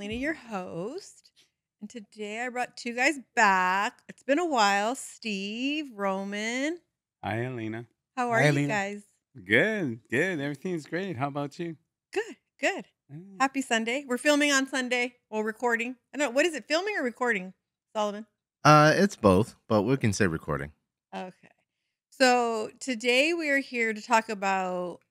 Elena, your host. And today I brought two guys back. It's been a while. Steve, Roman. Hi, Alina. How are Hi, you Alina. guys? Good, good. Everything's great. How about you? Good, good. Mm. Happy Sunday. We're filming on Sunday. Well, recording. I don't know. What is it, filming or recording, Sullivan? It's both, but we can say recording. Okay. So today we are here to talk about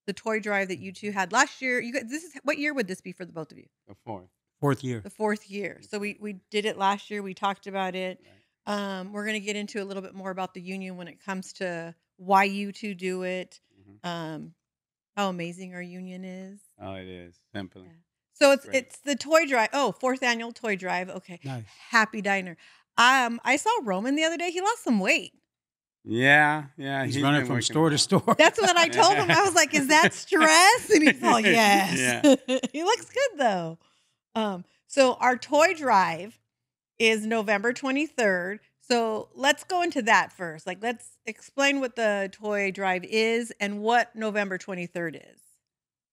the toy drive that you two had last year. You guys, this is what year would this be for the both of you? The fourth. Fourth year. The fourth year. So we did it last year. We talked about it. Right. We're going to get into a little bit more about the union when it comes to why you two do it. Mhm. How amazing our union is. Oh, it is. Simply. Yeah. So It's great. it's the toy drive. Oh, fourth annual toy drive. Okay. Nice. Happy Diner. I saw Roman the other day. He lost some weight. Yeah. He's been running from working store to hard. store. That's what I told him. I was like, "Is that stress?" And he's all, "Yes." He looks good though. So our toy drive is November 23rd. So let's go into that first. Like, let's explain what the toy drive is and what November 23rd is.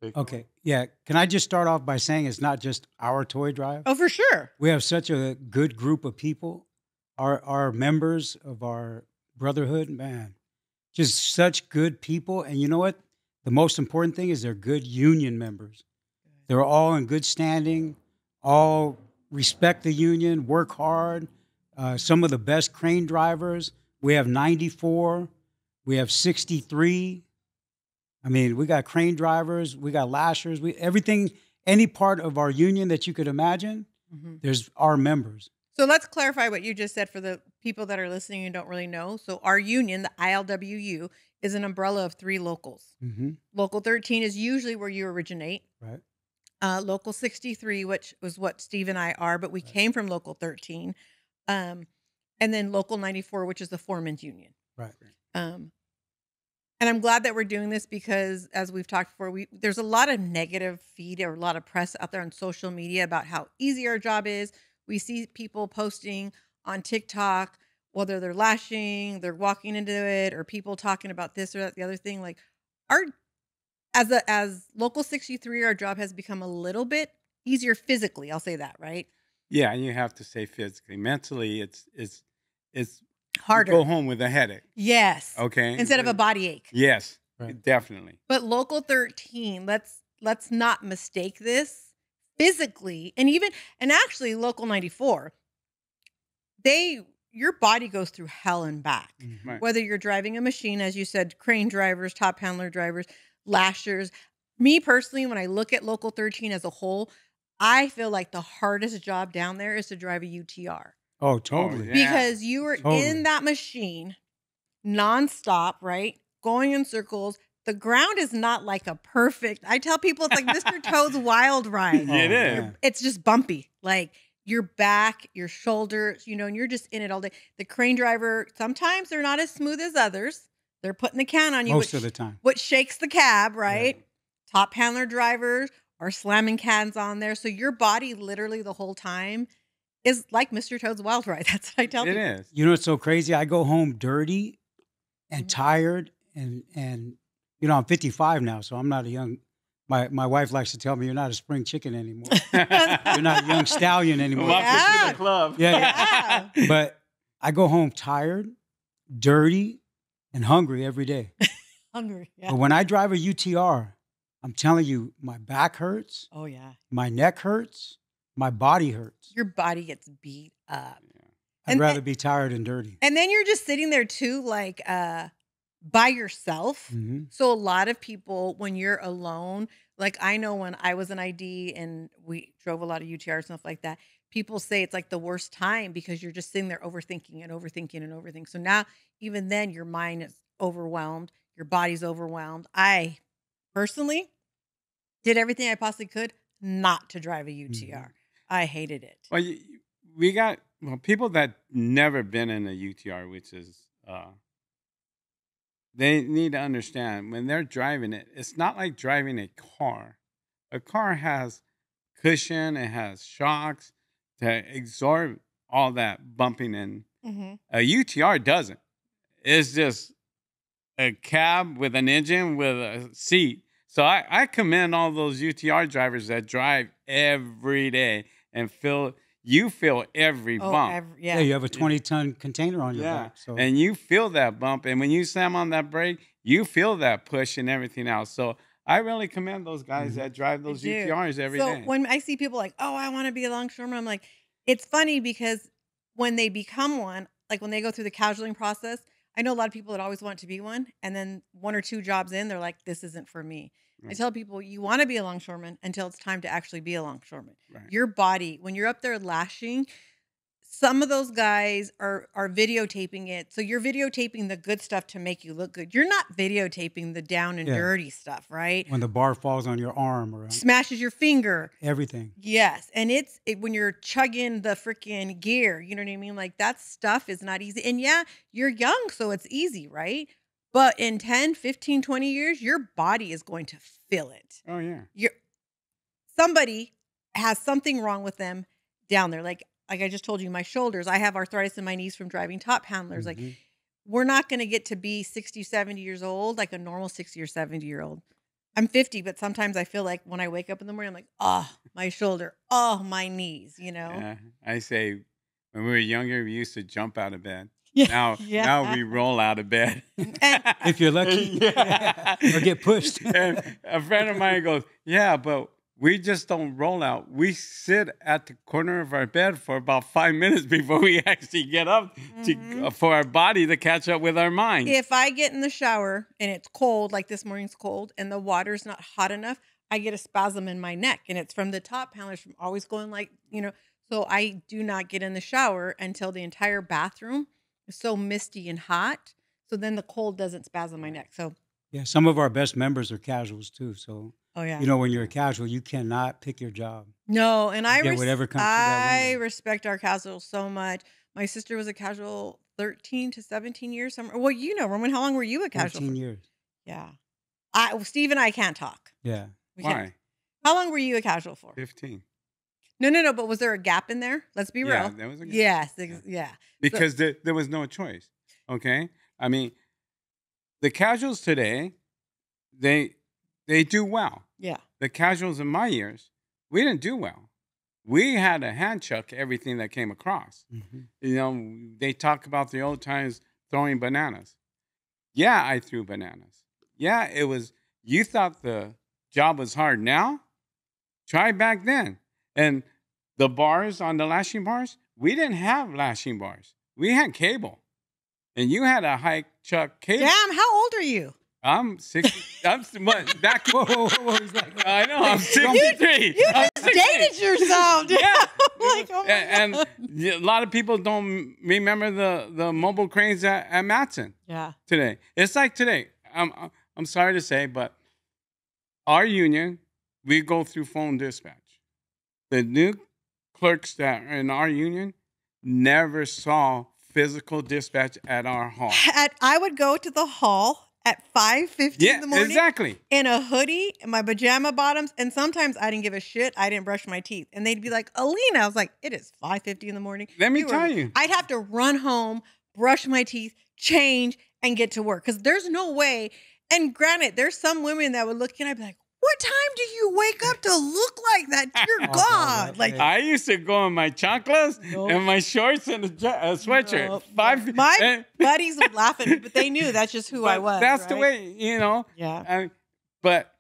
Big Okay. Yeah. Can I just start off by saying it's not just our toy drive? Oh, for sure. We have such a good group of people. Our members of our brotherhood, man, just such good people. And you know what? The most important thing is they're good union members. They're all in good standing, all respect the union, work hard. Some of the best crane drivers. We have 94. We have 63. I mean, we got crane drivers. We got lashers. Everything, any part of our union that you could imagine, there's our members. So let's clarify what you just said for the people that are listening and don't really know. So our union, the ILWU, is an umbrella of three locals. Mm-hmm. Local 13 is usually where you originate. Right. Local 63, which was what Steve and I are, but we came from Local 13. And then Local 94, which is the Foreman's Union. Right. And I'm glad that we're doing this because, as we've talked before, there's a lot of negative feed or a lot of press out there on social media about how easy our job is. We see people posting on TikTok, whether they're lashing, they're walking into it, or people talking about this or that, the other thing. Like, as Local 63, our job has become a little bit easier physically. I'll say that, right? Yeah, you have to say physically. Mentally, it's Harder. You go home with a headache. Yes. Okay. Instead of a body ache. Yes, Right. definitely. But Local 13, let's not mistake this physically, and actually Local 94, your body goes through hell and back. Right. Whether you're driving a machine, as you said, crane drivers, top handler drivers, lashers. Me personally, when I look at Local 13 as a whole, I feel like the hardest job down there is to drive a UTR. Oh, totally. yeah. Because you are Totally. in that machine nonstop, right? Going in circles. The ground is not like a perfect. I tell people it's like Mr. Toad's Wild Ride. Yeah, it is. man. It's just bumpy. Like your back, your shoulders, and you're just in it all day. The crane driver, sometimes they're not as smooth as others. They're putting the can on you. Most of the time. Which shakes the cab, right? Top handler drivers are slamming cans on there. So your body literally the whole time is like Mr. Toad's Wild Ride. That's what I tell It people. is. You know what's so crazy? I go home dirty and Mhm. tired, and I'm 55 now, so I'm not a young. My wife likes to tell me you're not a spring chicken anymore. You're not a young stallion anymore. Welcome to Yeah. the club. Yeah. Yeah. But I go home tired, dirty, and hungry every day. Hungry. Yeah. But when I drive a UTR, I'm telling you, my back hurts, Oh, yeah. my neck hurts, my body hurts. Your body gets beat up. I'd and- rather be tired and dirty. And then you're just sitting there too, like by yourself. Mhm. So a lot of people, when you're alone, like I know when I was an ID and we drove a lot of UTR and stuff like that, people say it's like the worst time because you're just sitting there overthinking and overthinking and overthinking. So now, even then, your mind is overwhelmed, your body's overwhelmed. I personally did everything I possibly could not to drive a UTR. I hated it. Well, we got people that never been in a UTR, which is they need to understand when they're driving it. It's not like driving a car. A car has cushion, it has shocks to absorb all that bumping in. Mm-hmm. A UTR doesn't. It's just a cab with an engine with a seat. So I commend all those UTR drivers that drive every day and feel every Oh, bump. Yeah, yeah. you have a 20-ton container on your Yeah, back. So and you feel that bump, and when you slam on that brake, you feel that push and everything else. So I really commend those guys mhm. that drive I those do. UTRs every So day. when I see people like, "Oh, I wanna be a longshoreman," I'm like, it's funny because when they become one, like, when they go through the casualing process, I know a lot of people that always want to be one, and then 1 or 2 jobs in, they're like, "This isn't for me." I Right, tell people, "You wanna be a longshoreman until it's time to actually be a longshoreman." right. Your body, when you're up there lashing, some of those guys are videotaping it. So you're videotaping the good stuff to make you look good. You're not videotaping the down and Yeah, dirty stuff, right? when the bar falls on your arm or on Smashes your finger. everything. Yes, and when you're chugging the freaking gear, you know what I mean? Like, that stuff is not easy, and yeah, you're young, so it's easy, right? But in 10, 15, 20 years, your body is going to feel it. Oh yeah. You're Somebody has something wrong with them down there, like I just told you, my shoulders, I have arthritis in my knees from driving top handlers, like, Mhm. we're not gonna get to be 60, 70 years old like a normal 60 or 70-year-old. I'm 50, but sometimes I feel like when I wake up in the morning, I'm like, "Oh, my shoulder. Oh, my knees," you know? Yeah, I say when we were younger, we used to jump out of bed. Yeah, Now yeah. we roll out of bed. And If you're lucky, Yeah. or get pushed. And a friend of mine goes, "Yeah, but we just don't roll out. We sit at the corner of our bed for about 5 minutes before we actually get up Mhm. for our body to catch up with our mind." If I get in the shower and it's cold, like this morning's cold, and the water's not hot enough, I get a spasm in my neck, and it's from the top handlers from always going so I do not get in the shower until the entire bathroom is so misty and hot, so then the cold doesn't spasm my neck, so Yeah, some of our best members are casuals too. So, oh, yeah. when you're a casual, you cannot pick your job. No, and You get whatever comes through that I window. respect our casuals so much. My sister was a casual 13 to 17 years, somewhere well, Roman, how long were you a casual 14 for? years. Yeah. Steve and I can't talk. Yeah. We can't. Why? How long were you a casual for? 15. No, but was there a gap in there? Let's be Yeah, real. there was a gap. Yes, Yeah. yeah. So Because there was no choice. Okay? I mean, the casuals today, they do well. yeah. The casuals in my years, we didn't do well. We had to hand chuck everything that came across. Mhm. They talk about the old times throwing bananas. Yeah, I threw bananas. Yeah, it was, you thought the job was hard now? Try back then. And the bars on the lashing bars, we didn't have lashing bars. We had cable. And you had a high chuck cable. Damn, how old are you? I'm 60. Back. Whoa, whoa, whoa, whoa. He's like, I know, I'm Don't- 63. You I'm just 63. dated yourself. Dude. Yeah. Like, oh my And God. a lot of people don't remember the mobile cranes at Matson Yeah. today. It's like today. I'm sorry to say, but our union, we go through phone dispatch. The new clerks that are in our union never saw physical dispatch at our hall. I would go to the hall at 5:50 Yeah, in the morning exactly. in a hoodie and my pajama bottoms, and sometimes I didn't give a shit. I didn't brush my teeth, and they'd be like, "Alina," I was like, "It is 5:50 in the morning." Let me You were- tell you. I'd have to run home, brush my teeth, change, and get to work because there's no way. And granted, there's some women that would look and I'd be like, "What time do you wake up to look like that? Dear Oh, God!" God, Like, yeah. I used to go in my chanclas Nope. and my shorts and a sweatshirt. Nope. Five. My and- buddies would laugh at me, but they knew that's just who I but was. That's the right? way, Yeah. But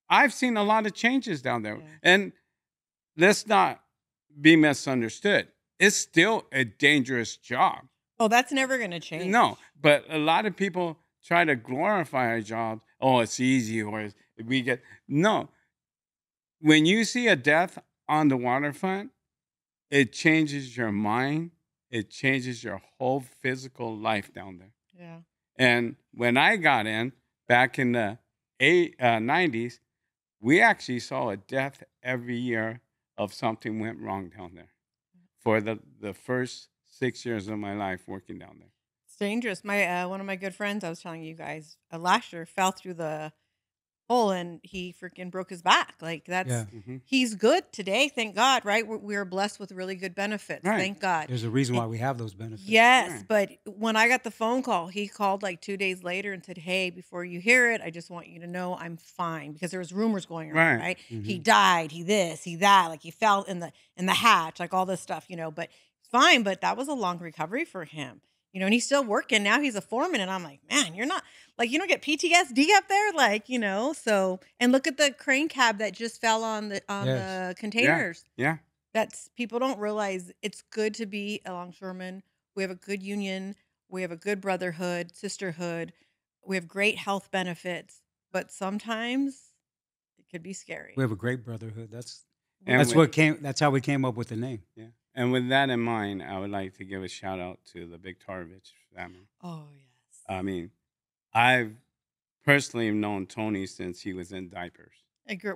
I've seen a lot of changes down there. Yeah. And let's not be misunderstood. It's still a dangerous job. Oh, that's never gonna change. No, but a lot of people try to glorify our jobs. Oh, it's easy, or we get. No. When you see a death on the waterfront, it changes your mind. It changes your whole physical life down there. Yeah. And when I got in back in the 90s, we actually saw a death every year of something went wrong down there for the first 6 years of my life working down there. It's dangerous. My one of my good friends, I was telling you guys, last year fell through the Oh, and he freaking broke his back. Like Yeah. that's Hmm. he's good today, thank God, right? We're blessed with really good benefits, Right. thank God. There's a reason And why we have those benefits. yes, Right. but when I got the phone call, he called like 2 days later and said, "Hey, before you hear it, I just want you to know I'm fine," because there was rumors going around, Right. right? He Hmm. died, he this, he that, like he fell in the hatch, like all this stuff, but it's fine, but that was a long recovery for him. And he's still working now. He's a foreman and I'm like, "Man, you're not like you don't get PTSD up there so and look at the crane cab that just fell on the Yes. Yeah. containers. Yeah. That's people don't realize it's good to be a longshoreman. We have a good union. We have a good brotherhood, sisterhood. We have great health benefits, but sometimes it could be We scary. have a great brotherhood. That's We And that's with what really do. came. That's how we came up with the name. yeah, and with that in mind, I would like to give a shout out to the Viktorovich family. Oh, yes. I mean, I've personally known Tony since he was in diapers.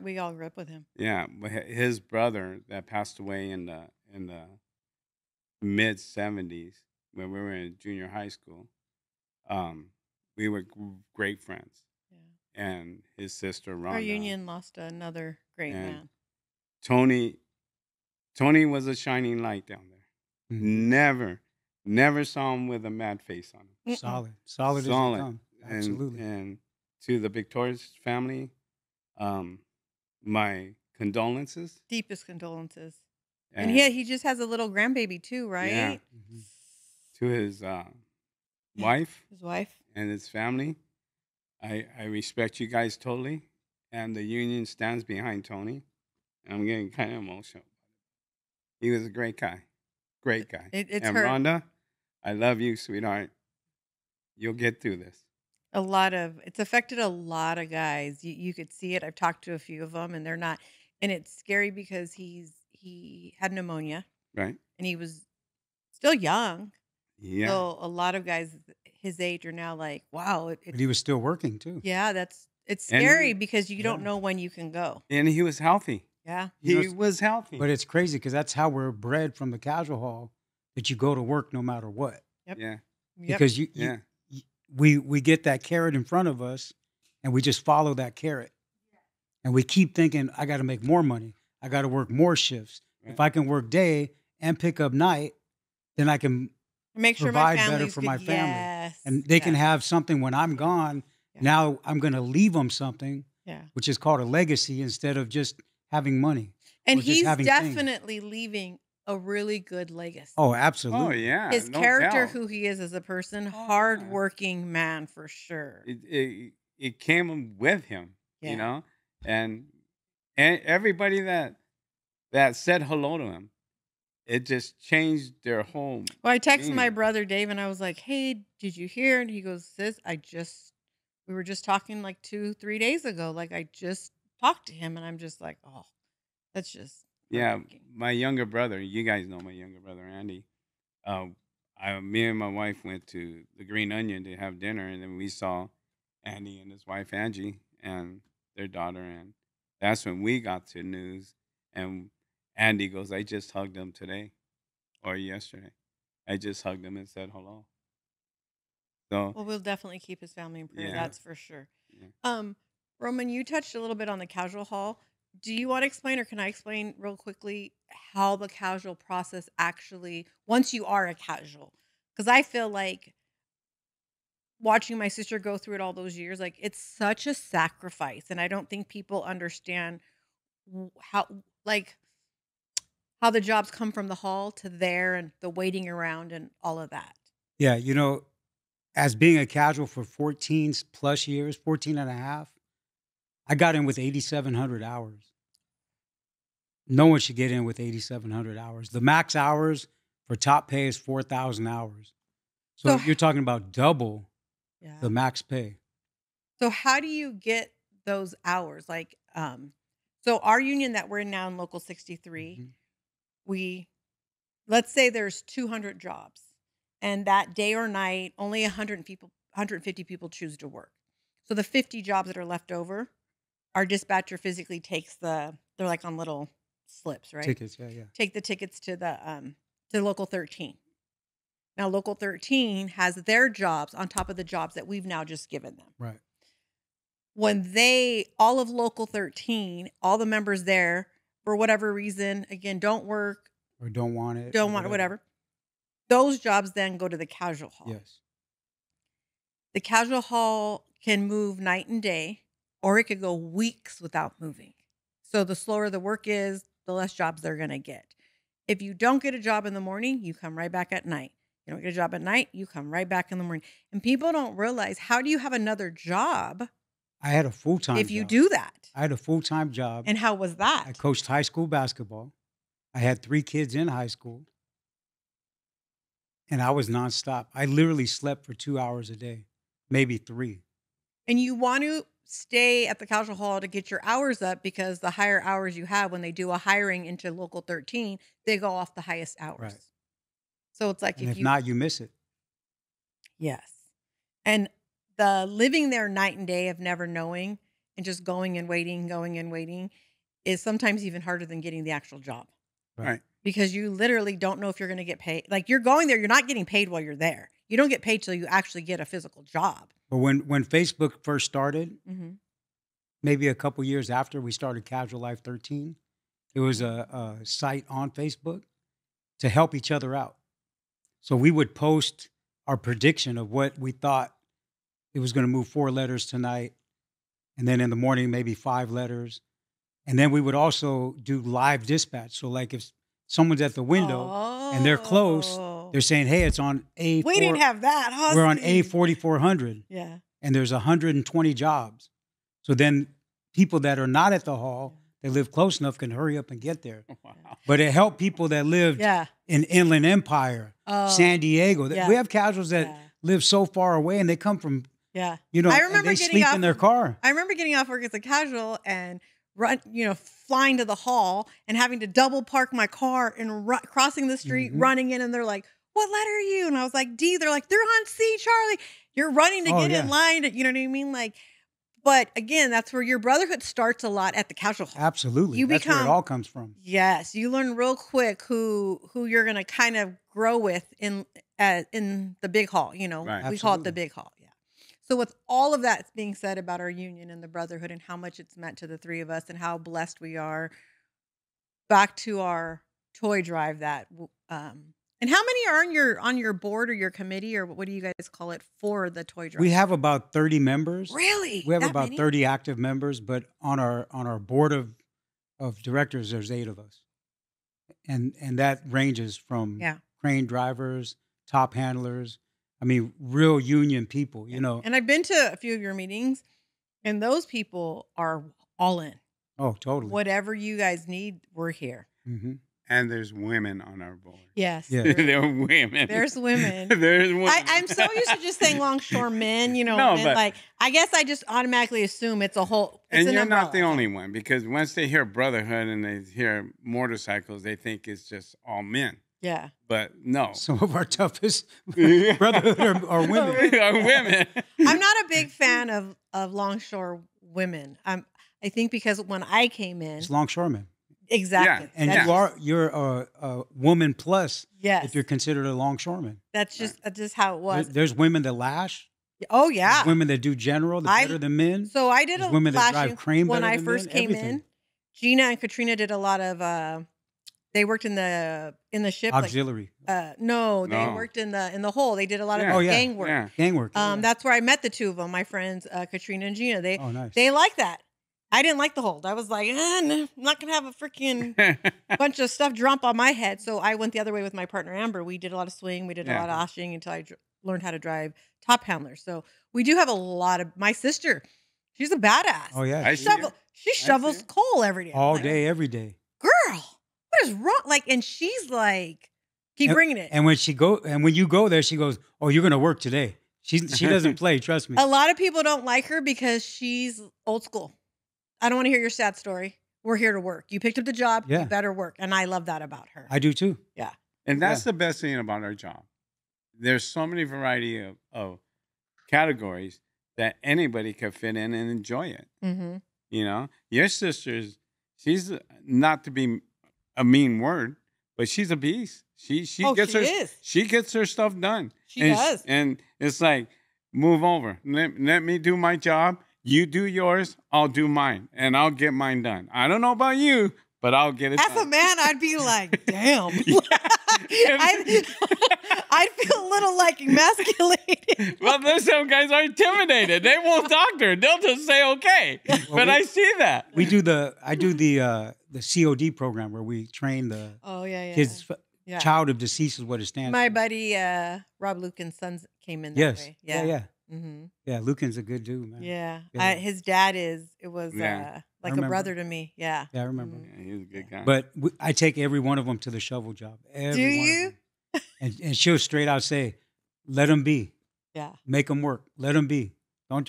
We all grew up with him. Yeah, but his brother that passed away in the mid 70s when we were in junior high school. Um, we were great friends, Yeah. and his sister Our Rhonda union lost another great and man. Tony. Tony was a shining light down there. Hmm. Never, never saw him with a mad face on him. Mm-mm. Solid as they Solid, come. and Absolutely. and to the Victorious family, um, my condolences. Deepest condolences. And And he just has a little grandbaby too, yeah, right? Hmm. to his Yeah. wife His wife. and his family. I respect you guys totally, and the union stands behind Tony. I'm getting kind of emotional. He was a great guy. It's And hurt. Rhonda, I love you, sweetheart. You'll get through this. It's affected a lot of guys. You could see it. I've talked to a few of them and they're not and it's scary because he had pneumonia Right? and he was still young. Yeah. So a lot of guys his age are now like, wow, But he was still working too. yeah, it's And scary because you don't Yeah. know when you can go. he was healthy. Yeah. You know, He was healthy. but it's crazy because that's how we're bred from the casual hall that you go to work no matter what. Yep. Yeah. Yep. Because Yeah. we get that carrot in front of us and we just follow that carrot. And we keep thinking, I got to make more money. I got to work more shifts. Right. If I can work day and pick up night, then I can Make sure my provide better family's for good. my family. Yes. And they can Yes. have something when I'm gone. Yeah. Now I'm going to leave them something, Yeah. which is called a legacy instead of just having money And or just he's having things. definitely leaving a really good legacy. Oh, Oh absolutely. yeah. His No character, doubt. who he is as a person, Oh, yeah. hardworking man for sure. It came with him, Yeah. and everybody that said hello to him, it just changed their whole Well, I texted my being. brother Dave and I was like, "Hey, did you hear?" And he goes, "Sis, we were just talking like 2, 3 days ago. Like I just talked to him." And I'm just like, "Oh, that's just Yeah, heartbreaking." my younger brother. You guys know my younger brother Andy. Uh, me and my wife went to the Green Onion to have dinner, and then we saw Andy and his wife Angie and their daughter, and that's when we got to news. And Andy goes, "I just hugged him today or yesterday. I just hugged him and said hello." So Well, we'll definitely keep his family in prayer. yeah, That's for sure. yeah. Roman, you touched a little bit on the casual hall. Do you want to explain, or can I explain real quickly how the casual process actually, once you are a casual? Because I feel like watching my sister go through it all those years, like it's such a sacrifice, and I don't think people understand how, like, how the jobs come from the hall to there, and the waiting around, and all of that. Yeah, as being a casual for 14 plus years, 14 and a half, I got in with 8,700 hours. No one should get in with 8,700 hours. The max hours for top pay is 4,000 hours. So So, you're talking about double yeah. the max pay. So how do you get those hours? Like, so our union that we're in now in Local 63, Mhm. we let's say there's 200 jobs, and that day or night, only 150 people choose to work. So the 50 jobs that are left over, our dispatcher physically takes they're like on little slips, right? Tickets, yeah. Take the tickets to Local 13. Now Local 13 has their jobs on top of the jobs that we've now just given them. Right. when all of Local 13, all the members there, for whatever reason, again, don't work, Or don't want it. don't want it, whatever, those jobs then go to the casual hall. Yes. The casual hall can move night and day, or it could go weeks without moving. So the slower the work is, the less jobs they're going to get. If you don't get a job in the morning, you come right back at night. You don't get a job at night, you come right back in the morning. And people don't realize, how do you have another job I had a full-time if you job. do that? I had a full-time job. And how was that? I coached high school basketball. I had 3 kids in high school. And I was nonstop. I literally slept for 2 hours a day, maybe 3. And you want to stay at the casual hall to get your hours up, because the higher hours you have, when they do a hiring into Local 13, they go off the highest hours. Right. So it's like, And if not, you miss it. Yes. And the living there night and day of never knowing and just going and waiting is sometimes even harder than getting the actual job, Right. because you literally don't know if you're going to get paid. Like, you're going there, you're not getting paid while you're there. You don't get paid till you actually get a physical job. But when Facebook first started, Mm-hmm. maybe a couple years after we started Casual Life 13, it was a site on Facebook to help each other out. So we would post our prediction of what we thought it was going to move 4 letters tonight. And then in the morning, maybe 5 letters. And then we would also do live dispatch. So like if someone's at the window and they're close, they're saying, hey, it's on A4. We didn't have that, huh? We're on Steve? A4400 Yeah. and there's 120 jobs. So then people that are not at the hall, they live close enough, can hurry up and get there. Wow. But it helped people that lived Yeah. in Inland Empire, Oh, San Diego. yeah. We have casuals that Yeah. live so far away and they come from, Yeah. you know, I and remember they getting sleep off in their of- car. I remember getting off work as a casual and flying to the hall and having to double park my car and crossing the street, Mhm. running in, and they're like, "What letter are you?" And I was like, "D." They're like, "They're on C, Charlie." You're running to Oh, get yeah. in line. You know what I mean? Like, but again, that's where your brotherhood starts a lot, at the casual hall. Absolutely. You That's where become- it all comes from. Yes, you learn real quick who you're gonna kind of grow with in the big hall. You know, Right. we call it the Absolutely. big hall. Yeah. So with all of that being said about our union and the brotherhood and how much it's meant to the 3 of us and how blessed we are, back to our toy drive and how many are on your board or your committee, or what do you guys call it, for the toy drive? We have about 30 members. Really? We have That about many? 30 active members, but on our board of directors, there's 8 of us. And that ranges from Yeah. crane drivers, top handlers. I mean, real union people, you know. And I've been to a few of your meetings, and those people are all in. Oh, totally. Whatever you guys need, we're here. Hmm. And there's women on our board. Yes. Yeah. There are women. There's women. There's women. I'm so used to just saying longshoremen, No, and but- like, I guess I just automatically assume it's a whole. It's And an you're not the umbrella. only one, because once they hear brotherhood and they hear motorcycles, they think it's just all men. Yeah. But no. Some of our toughest brotherhood are women. Are women. I'm not a big fan of longshore women. I think because when I came in, It's longshoremen. exactly, Yeah, And that's you're a woman plus yes, if you're considered a longshoreman. that's just how it was. There's women that lash. Oh yeah. There's women that do general, they're I- better than men. So I did There's a women that flashing drive crane when better I than first men, came everything. in. Gina and Katrina did a lot of. They worked in the ship. Auxiliary. No, they No. worked in the hole. They did a lot of Yeah. Oh, yeah. gang work. Yeah. Gang work. That's where I met the 2 of them, my friends, Katrina and Gina. Oh, nice. They like that. I didn't like the hold. I was like, no, I'm not gonna have a freaking bunch of stuff drop on my head. So I went the other way with my partner Amber. We did a lot of swing. We did a Yeah. lot of oshing until I learned how to drive top handlers. So we do have a lot of. My sister, she's a badass. Oh, yeah. I she- see it. She shovels see it. coal every day. I'm all like, day, every day. girl, what is wrong? Like, and she's like, keep bringing it. And when you go there, she goes, "Oh, you're gonna work today." She doesn't play. Trust me. A lot of people don't like her because she's old school. I don't want to hear your sad story. We're here to work. You picked up the job. Yeah. You better work. And I love that about her. I do too. And that's the best thing about our job. There's so many variety of categories that anybody could fit in and enjoy it. Mm-hmm. You know, your sister's, she's not to be a mean word, but she's a beast. She gets her is. she gets her stuff done. She and does. and it's like, move over. Let me do my job. You do yours, I'll do mine, and I'll get mine done. I don't know about you, but I'll get it As a done. man, I'd be like, damn. Yeah. I'd feel a little like emasculated. Well, there's some guys are intimidated. They won't doctor. They'll just say okay. But I see that. I do the COD program where we train the Oh yeah, kids. yeah. Child of deceased is what it stands My for. buddy Rob Lucan's sons came in that Yes. way. Yeah. Yeah. Mm-hmm. Yeah. Lucan's a good dude, man. Yeah. Yeah. His dad was Yeah. like a remember. brother to me. Yeah. Yeah, I remember. Mhm. Yeah, he's a good guy. But I take every one of them to the shovel job. Every Do one of you? them. And she'll straight out say, "Let them be. Yeah. Make them work. Let them be. Don't."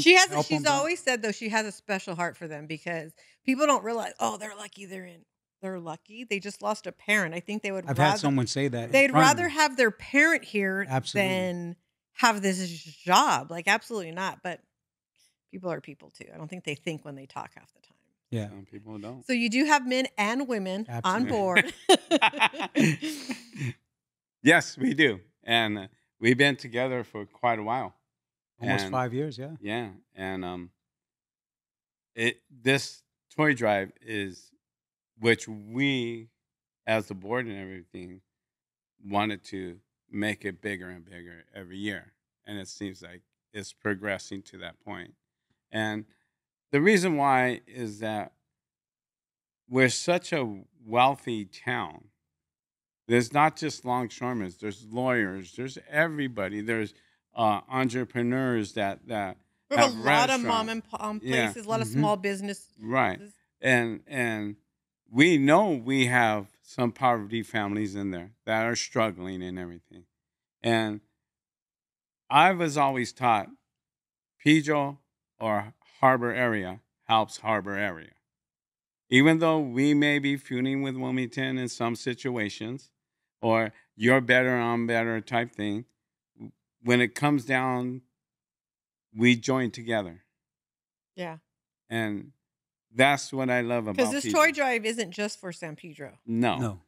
She has. help 'em, She's don't." always said though she has a special heart for them because people don't realize. Oh, they're lucky. They're lucky. They just lost a parent. I think they would. I've rather, had someone say that. in They'd front of rather me. have their parent here Absolutely. than have this job. Like absolutely not. But people are people too. I don't think they think when they talk half the time. Yeah. Some people don't. So you do have men and women on Absolutely. board. Yes, we do. And we've been together for quite a while. Almost And- 5 years. Yeah. Yeah. And this toy drive is which we as the board and everything wanted to make it bigger and bigger every year. And it seems like it's progressing to that point. And the reason why is that we're such a wealthy town. There's not just longshoremen. There's lawyers. There's everybody. There's entrepreneurs that We have a have lot of mom restaurants. and pop Yeah. places, a lot of Mhm. small business. Right. And we know we have some poverty families in there that are struggling and everything. And I was always taught Pedro or Harbor area helps Harbor area. Even though we may be feuding with Wilmington in some situations, or you're better, I'm better type thing, when it comes down, we join together. Yeah. And that's what I love about Because this Pedro. toy drive isn't just for San Pedro. No.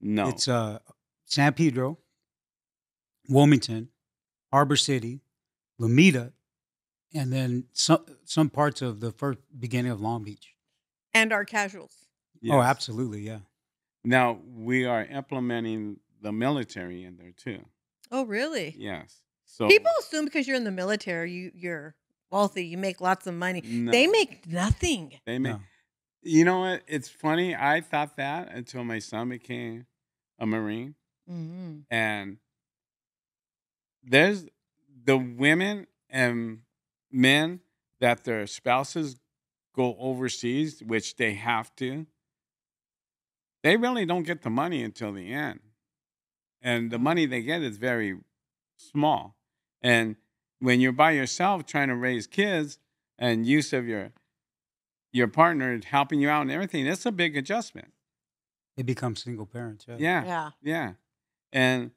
No. It's San Pedro, Wilmington, Harbor City, Lomita, and then some parts of the first beginning of Long Beach. And our casuals. Oh, Yes. absolutely. Yeah. Now we are implementing the military in there too. Oh, really? Yes. So People assume because you're in the military, you're wealthy, you make lots of money. No. They make nothing. They make. No. You know what? It's funny. I thought that until my son became a Marine, Mm-hmm. and there's the women and men that their spouses go overseas, which they have to. They really don't get the money until the end, and the money they get is very small. And when you're by yourself trying to raise kids, and use of your partner helping you out and everything, it's a big adjustment. They become single parents. Yeah. Yeah, Yeah. yeah. And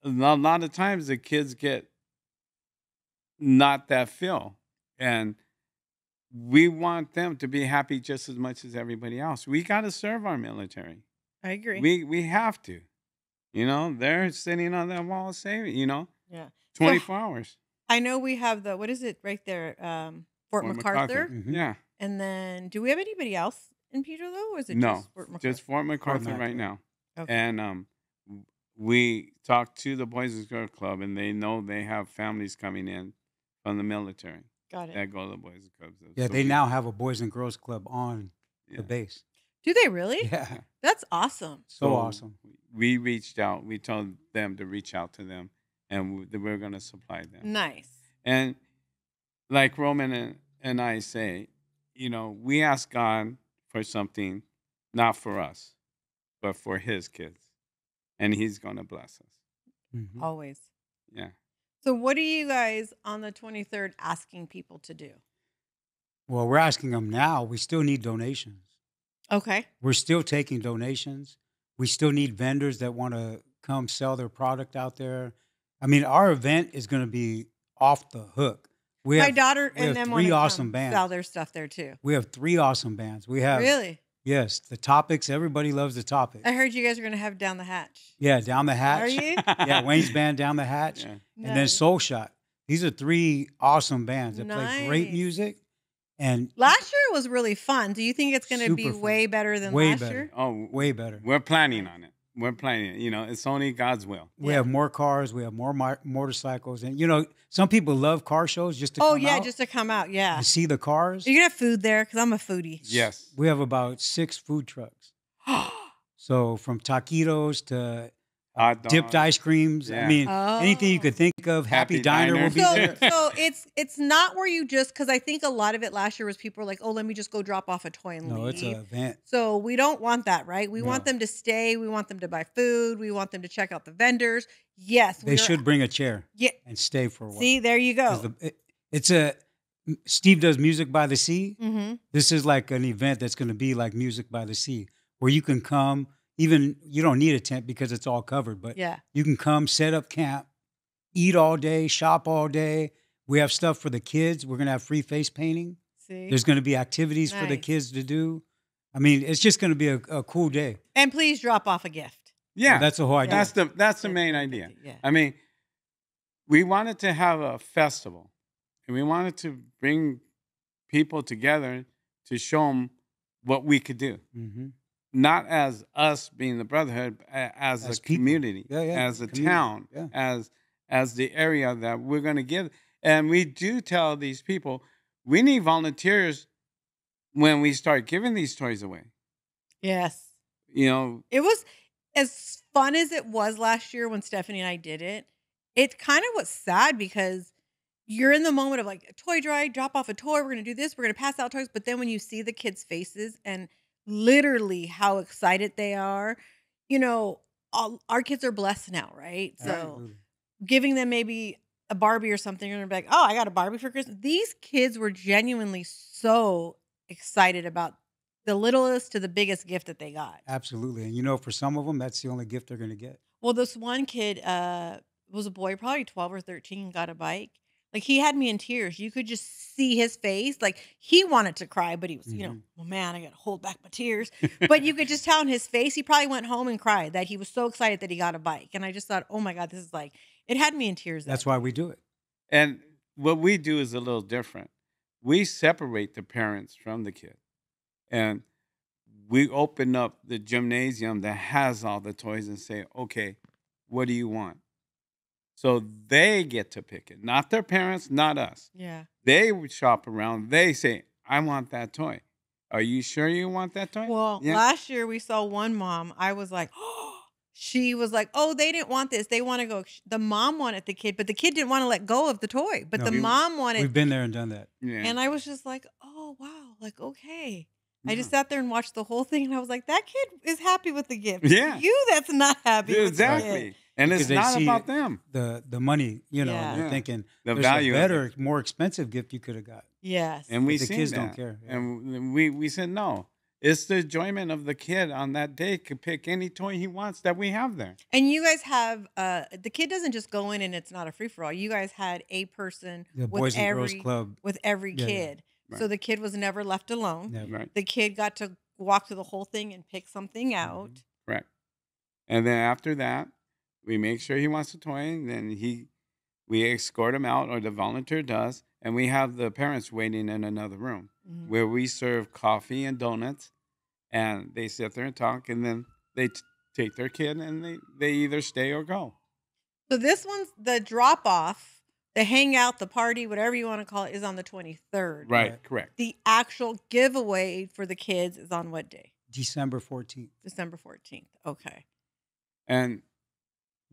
a lot of times the kids get not that feel. And we want them to be happy just as much as everybody else. We got to serve our military. I agree. We have to. You know, they're sitting on that wall saving, yeah. 24 hours. I know we have what is it right there? Fort MacArthur. Mhm. Yeah. And then do we have anybody else in Pedro though? Or is it No, just Fort MacArthur? just Fort MacArthur MacArthur. right now. Okay. And we talked to the Boys and Girls Club, and they know they have families coming in from the military Got it. that go to the Boys and Clubs. Yeah. So They we- now have a Boys and Girls Club on yeah. the base. Do they really? Yeah. That's awesome. So awesome. We reached out. We told them to reach out to them, and we're going to supply them. Nice. And like Roman and I say, we ask God for something, not for us, but for His kids, and He's going to bless us. Mhm. Always. Yeah. So what are you guys on the 23rd asking people to do? Well, we're asking them now. We still need donations. Okay. We're still taking donations. We still need vendors that want to come sell their product out there. I mean, our event is going to be off the hook. We My have, daughter we and have them 3 want to awesome bands. sell their stuff there too. We have 3 awesome bands. We have Really? Yes, the Topics. Everybody loves the Topics. I heard you guys are going to have Down the Hatch. Yeah, Down the Hatch. Are you? Yeah, Wayne's band Down the Hatch, Yeah. and then Soul Shot. These are 3 awesome bands that play great Nice. music and Last year was really fun. Do you think it's gonna be super fun. way better than Way last better. year? Oh, Way better. we're planning Nice. on it. We're planning it. You know, it's only God's will. We Yeah. have more cars, we have more motorcycles, and, some people love car shows just to Oh, come yeah, out just to come out, yeah. and see the cars. Are you gonna have food there? Because I'm a foodie. Yes. We have about 6 food trucks. So from taquitos to Hot dipped dogs. ice creams. I Yeah. mean, anything you Oh. could think of. Happy Happy Diner will Diner. be So there. so it's not where you just because I think a lot of it last year was people were like, "Oh, let me just go drop off a toy and No, it's an leave." event. So we don't want that, right? We want No. them to stay. We want them to buy food. We want them to check out the vendors. Yes, They we're should bring a chair yeah. and stay for a while. See, there you 'Cause go. Steve does Music by the Sea. Mm-hmm. This is like an event that's going to be like Music by the Sea, where you can come. Even you don't need a tent because it's all covered, but Yeah. you can come, set up camp, eat all day, shop all day. We have stuff for the kids. We're going to have free face painting. See, There's going to be activities for the Nice. kids to do. I mean, it's just going to be a cool day. and please drop off a gift. Yeah. That's the whole idea. That's the main idea. Yeah. I mean, we wanted to have a festival, and we wanted to bring people together to show them what we could do. hmm Not as us being the brotherhood, as As a people. community, Yeah, yeah, as a community. town, Yeah. as the area that we're going to give. And we do tell these people we need volunteers when we start giving these toys away. Yes. You know, It was as fun as it was last year when Stephanie and I did it. It kind of was sad because you're in the moment of like a toy drive, drop off a toy, we're going to do this, we're going to pass out toys. But then when you see the kids' faces and literally how excited they are, our kids are blessed now, right? So Absolutely. giving them maybe a Barbie or something, you're going to be like, oh, I got a Barbie for Christmas. These kids were genuinely so excited about the littlest to the biggest gift that they got. Absolutely. And for some of them, that's the only gift they're going to get. Well, this one kid was a boy, probably 12 or 13, got a bike. Like he had me in tears. You could just see his face. Like he wanted to cry, but he was, Mhm. well, man, I got to hold back my tears. But you could just tell in his face, he probably went home and cried that he was so excited that he got a bike. And I just thought, oh my God, this is like, it had me in tears. That's that why day. we do it. and what we do is a little different. We separate the parents from the kid, and we open up the gymnasium that has all the toys and say, okay, what do you want? So they get to pick it, not their parents, not us. Yeah. They would shop around. They say, I want that toy. Are you sure you want that toy? Well, Yeah. last year we saw one mom. I was like, she was like, oh, they didn't want this. They want to go. The mom wanted the kid, but the kid didn't want to let go of the toy. But No, the we- mom We've wanted, been there and done that. Yeah. and I was just like, oh, wow. Like, okay. I just Yeah. sat there and watched the whole thing, and I was like, that kid is happy with the gift. Yeah. You that's not happy with the Exactly. kid. And Because it's they not see about them. The money, Yeah. they're Yeah. thinking The there's value a of better, it. more expensive gift you could have got. Yes. And we But the seen kids that. don't care. Yeah. And we said, no. It's the enjoyment of the kid on that day could pick any toy he wants that we have there. And you guys have, the kid doesn't just go in and it's not a free for all. You guys had a person The with Boys and Girls every, Club. with every Yeah, yeah. kid. So Right. the kid was never left alone. Never. Right. The kid got to walk through the whole thing and pick something out. Correct. And then after that, we make sure he wants a toy, and then we escort him out, or the volunteer does, and we have the parents waiting in another room Mhm. where we serve coffee and donuts, and they sit there and talk, and then they take their kid, and they either stay or go. So this one's the drop off, the hangout, the party, whatever you want to call it, is on the 23rd. Right. Right. Correct. The actual giveaway for the kids is on what day? December 14th. December 14th. Okay. And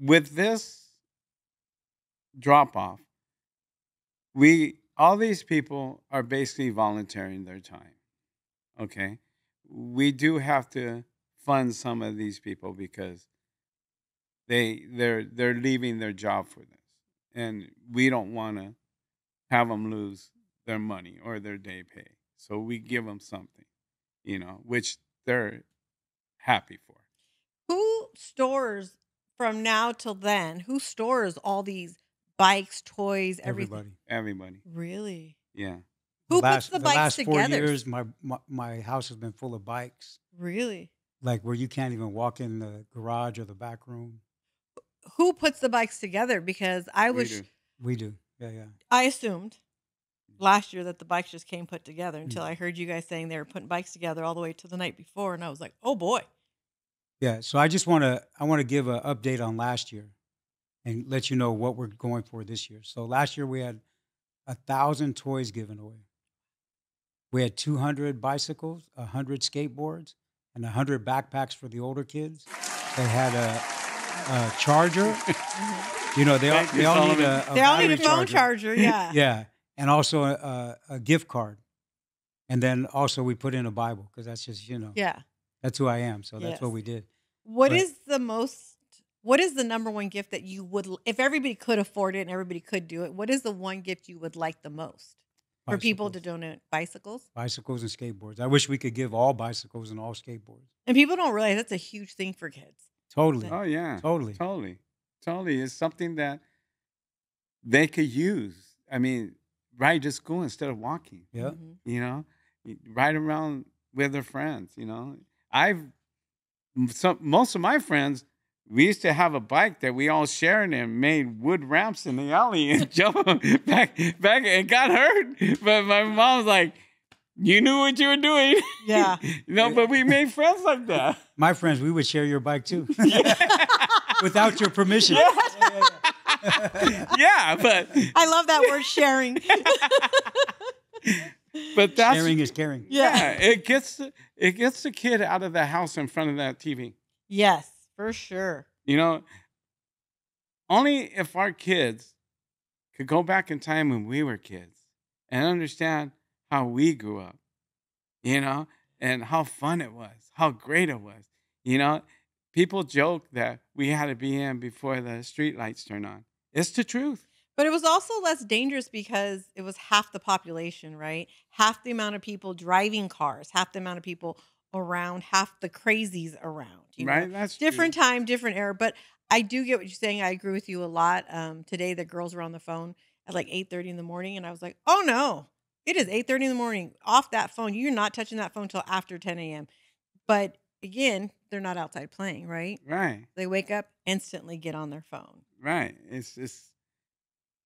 with this drop off, all these people are basically volunteering their time. Okay. We do have to fund some of these people because they're leaving their job for this. And we don't want to have them lose their money or their day pay. So we give them something, which they're happy for. Who stores from now till then? Who stores all these bikes, toys, everything? Everybody. Really? Yeah. Who puts the bikes last together? 4 years, my house has been full of bikes, Really? like where you can't even walk in the garage or the back room. Who puts the bikes together? Because I We was do. We do. Yeah. I assumed last year that the bikes just came put together Mm. until I heard you guys saying they were putting bikes together all the way to the night before, and I was like, oh boy. Yeah. So I want to give an update on last year and let you know what we're going for this year. So last year we had 1,000 toys given away. We had 200 bicycles, 100 skateboards, and 100 backpacks for the older kids. They had a charger. Mhm. You know, they all, Thank you, they all need Solomon. a They all need battery a phone charger. Yeah. Yeah, and also a gift card. And then also we put in a Bible because that's just, Yeah. that's who I am. So that's what Yes. we did. What But is what is the number one gift that you would, if everybody could afford it and everybody could do it, what is the one gift you would like the most for people to bicycles, donate? Bicycles? bicycles and skateboards. I wish we could give all bicycles and all skateboards. And people don't realize that's a huge thing for kids. Totally, Oh yeah, totally. totally. It's something that they could use. I mean, ride to school instead of walking. Yeah. Mhm. You know, ride around with their friends. You know, most of my friends. We used to have a bike that we all shared and made wood ramps in the alley and jump back and got hurt. But my mom was like, "You knew what you were doing." Yeah. But we made friends like that. My friends, we would share your bike too. Without your permission. Yeah, but I love that word sharing. that's Sharing is caring. yeah. It gets the kid out of the house in front of that TV. Yes, for sure. You know, only if our kids could go back in time when we were kids and understand how we grew up, and how fun it was, how great it was. People joke that we had to be in before the street lights turn on. It's the truth. But it was also less dangerous because it was half the population, right? Half the amount of people driving cars, half the amount of people around, half the crazies around. Right? That's Different true. time, different era. But I do get what you're saying. I agree with you a lot. Today the girls were on the phone at like 8:30 in the morning, and I was like, oh no, it is 8:30 in the morning. Off that phone. You're not touching that phone until after 10 a.m. But again, they're not outside playing, right? Right. They wake up, instantly get on their phone. Right.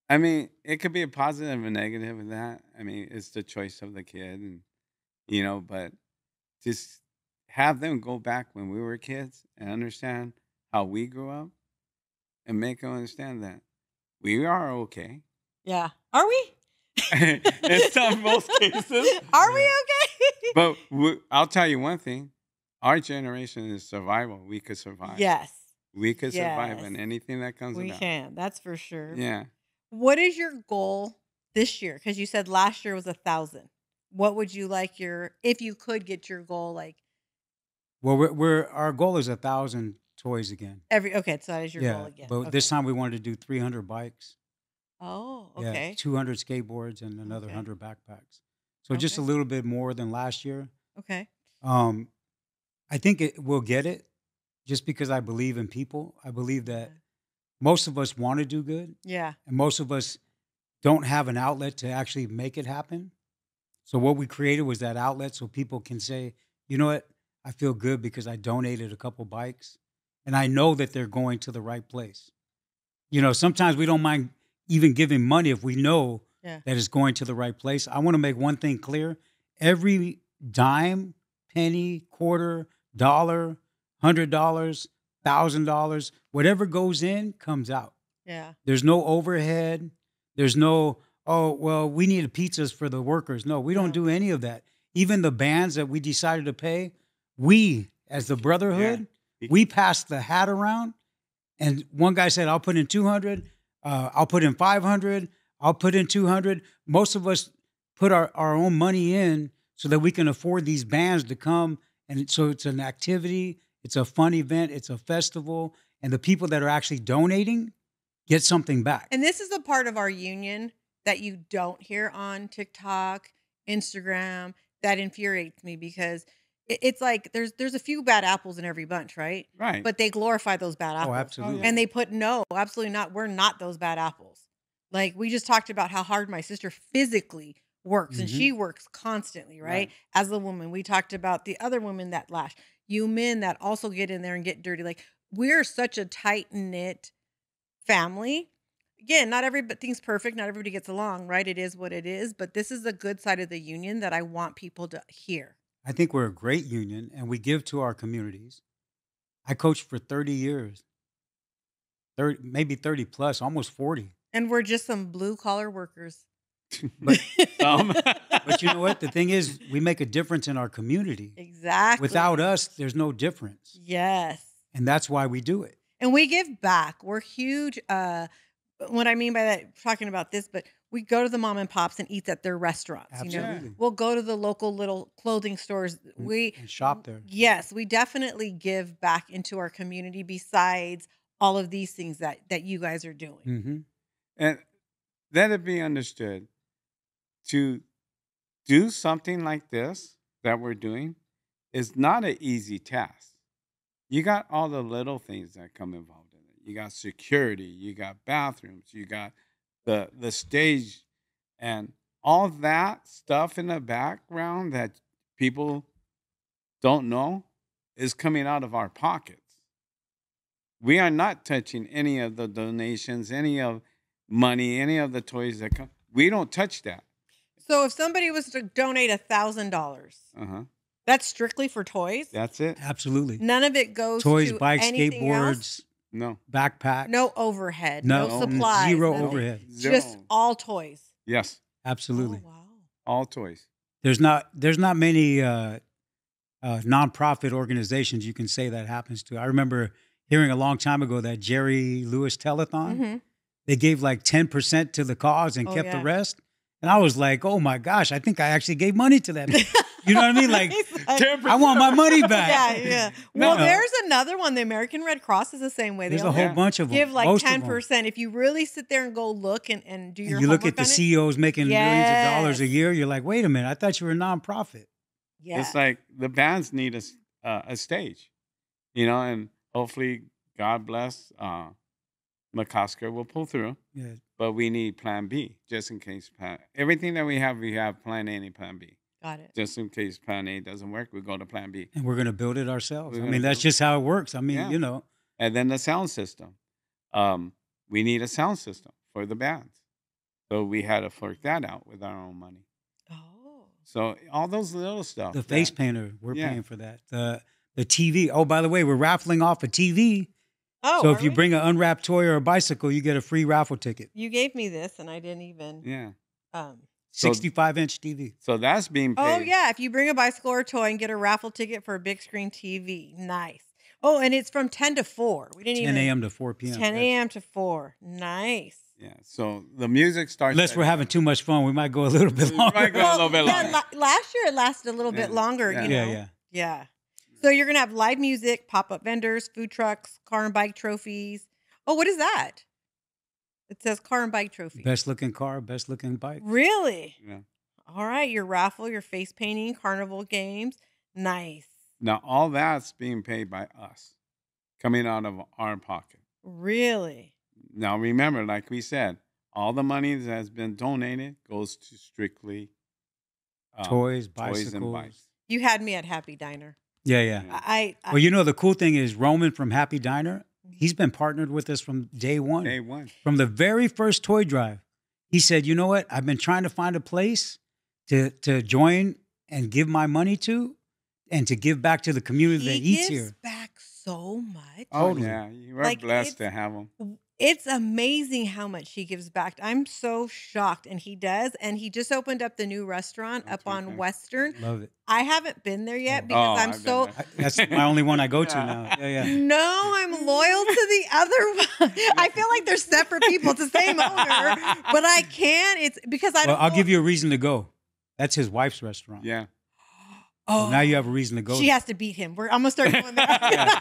I mean, it could be a positive and negative of that. I mean, it's the choice of the kid, and but just have them go back when we were kids and understand how we grew up, and make them understand that we are okay. Yeah. Are we? In most cases. Are we Yeah. okay? But I'll tell you one thing: our generation is survival. We could survive. Yes, We could survive yes, in anything that comes we about. can. That's for sure. Yeah. What is your goal this year? Because you said last year was 1,000. What would you like if you could get your goal like Well, our goal is 1,000 toys again. okay, so that is your goal Yeah, again. but Okay. this time we wanted to do 300 bikes. Oh, Yeah, okay. 200 skateboards and another Okay. 100 backpacks. So just a Okay. little bit more than last year. Okay. Um, I think we'll get it just because I believe in people. I believe that Yeah. most of us want to do good, Yeah. and most of us don't have an outlet to actually make it happen. So what we created was that outlet so people can say, you know what, I feel good because I donated a couple bikes, and I know that they're going to the right place. Sometimes we don't mind even giving money if we know Yeah. that it's going to the right place. I want to make one thing clear. Every dime, penny, quarter, dollar, $100, $1,000, whatever goes in comes out. Yeah. There's no overhead. There's no, oh, well, we need pizzas for the workers. No, we don't No. do any of that. Even the bands that we decided to pay, we, as the brotherhood, Yeah. we passed the hat around. And one guy said, I'll put in 200. I'll put in 500. I'll put in 200. Most of us put our own money in so that we can afford these bands to come. And so it's an activity. It's a fun event. It's a festival. And the people that are actually donating get something back. And this is the part of our union that you don't hear on TikTok, Instagram, that infuriates me because it's like there's a few bad apples in every bunch, right? Right. But they glorify those bad apples. Oh, absolutely. And they put no, absolutely not. We're not those bad apples. Like we just talked about how hard my sister physically works and Mhm. she works constantly, right? Right. As a woman. We talked about the other women that lash, you men that also get in there and get dirty. Like we're such a tight knit family. again, not everything's perfect. Not everybody gets along, right? It is what it is. But this is the good side of the union that I want people to hear. I think we're a great union, and we give to our communities. I coached for 30 years, 30, maybe 30 plus, almost 40. And we're just some blue collar workers. But Some. but you know what? The thing is, we make a difference in our community. Exactly. Without us, there's no difference, Yes. and that's why we do it. And we give back. We're huge. What I mean by that, talking about this, but we go to the mom and pops and eat at their restaurants. You know, Absolutely. we'll go to the local little clothing stores. We And shop there. Yes, we definitely give back into our community. Besides all of these things that you guys are doing. Hmm. And let it be understood, to do something like this that we're doing is not an easy task. You got all the little things that come involved in it. You got security, you got bathrooms, you got the stage, and all that stuff in the background that people don't know is coming out of our pockets. We are not touching any of the donations, any of money, any of the toys that come. We don't touch that. So if somebody was to donate $1,000, Uh-huh. that's strictly for toys. That's it. Absolutely. None of it goes Toys, to bikes, anything else? skateboards, No. backpacks. No overhead. No, No supplies. zero nothing. overhead. Just Zero. all toys. Yes. Absolutely. Oh, wow. All toys. There's not many nonprofit organizations you can say that happens to. I remember hearing a long time ago that Jerry Lewis telethon. Mhm. They gave like 10% to the cause and Oh, kept yeah. the rest. And I was like, oh my gosh, I think I actually gave money to that. You know what I mean? Like, He's like, 10%. I want my money back. yeah, yeah. Well, No. there's another one. The American Red Cross is the same way. They There's a only whole bunch of them. give like most of them. 10%. If you really sit there and go look and do your And you look homework at the on it, CEOs making millions of dollars a Yes. year, you're like, wait a minute, I thought you were a nonprofit. yeah. It's like the bands need a stage, and hopefully, God bless, McCosker will pull through. Yeah. But we need plan B, just in case everything that we have plan A and plan B. Got it. Just in case plan A doesn't work, we go to plan B. And we're going to build it ourselves. We're I gonna mean, that's build- just how it works. I mean, Yeah. And then the sound system. We need a sound system for the bands. So we had to fork that out with our own money. Oh. So all those little stuff. the face that- painter, we're Yeah. paying for that. The TV. Oh, by the way, we're raffling off a TV. Oh. So if are you we? bring an unwrapped toy or a bicycle, you get a free raffle ticket. You gave me this and I didn't even. Yeah. So- 65-inch TV. So that's being paid. Oh, yeah. If you bring a bicycle or a toy and get a raffle ticket for a big screen TV. Nice. Oh, and it's from 10 to 4. We didn't 10 even. a.m. to 4 p.m. 10 yes. a.m. to 4. Nice. Yeah. So the music starts. Unless at- we're having too much fun, we might go a little bit We longer. might go a little bit yeah, longer. last year it lasted a little bit Yeah, longer, yeah. you know. Yeah, yeah. Yeah. So you're going to have live music, pop-up vendors, food trucks, car and bike trophies. Oh, what is that? It says car and bike trophy. Best looking car, best looking bike. Really? Yeah. All right. Your raffle, your face painting, carnival games. Nice. Now all that's being paid by us, coming out of our pocket. Really? Now remember, like we said, all the money that has been donated goes to strictly Toys, and bicycles. bikes. You had me at Happy Diner. Yeah, yeah. I Well, you know, the cool thing is Roman from Happy Diner, he's been partnered with us from day one. Day one. From the very first toy drive. He said, you know what? I've been trying to find a place to join and give my money to and to give back to the community that he eats gives here. back so much. Oh Totally. yeah, you are Like, blessed it's- to have them. It's amazing how much he gives back. I'm so shocked. And he does. And he just opened up the new restaurant That's up on okay. Western. Love it. I haven't been there yet Oh. because I'm I've been so. there. That's my only one I go to now. Yeah, yeah. No, I'm loyal to the other one. I feel like they're separate people. It's the same owner, but I can't. It's because I Well, don't. I'll give you a reason to go. That's his wife's restaurant. Yeah. Oh, So now you have a reason to go. She has to beat him. I'm gonna start going there. Yeah.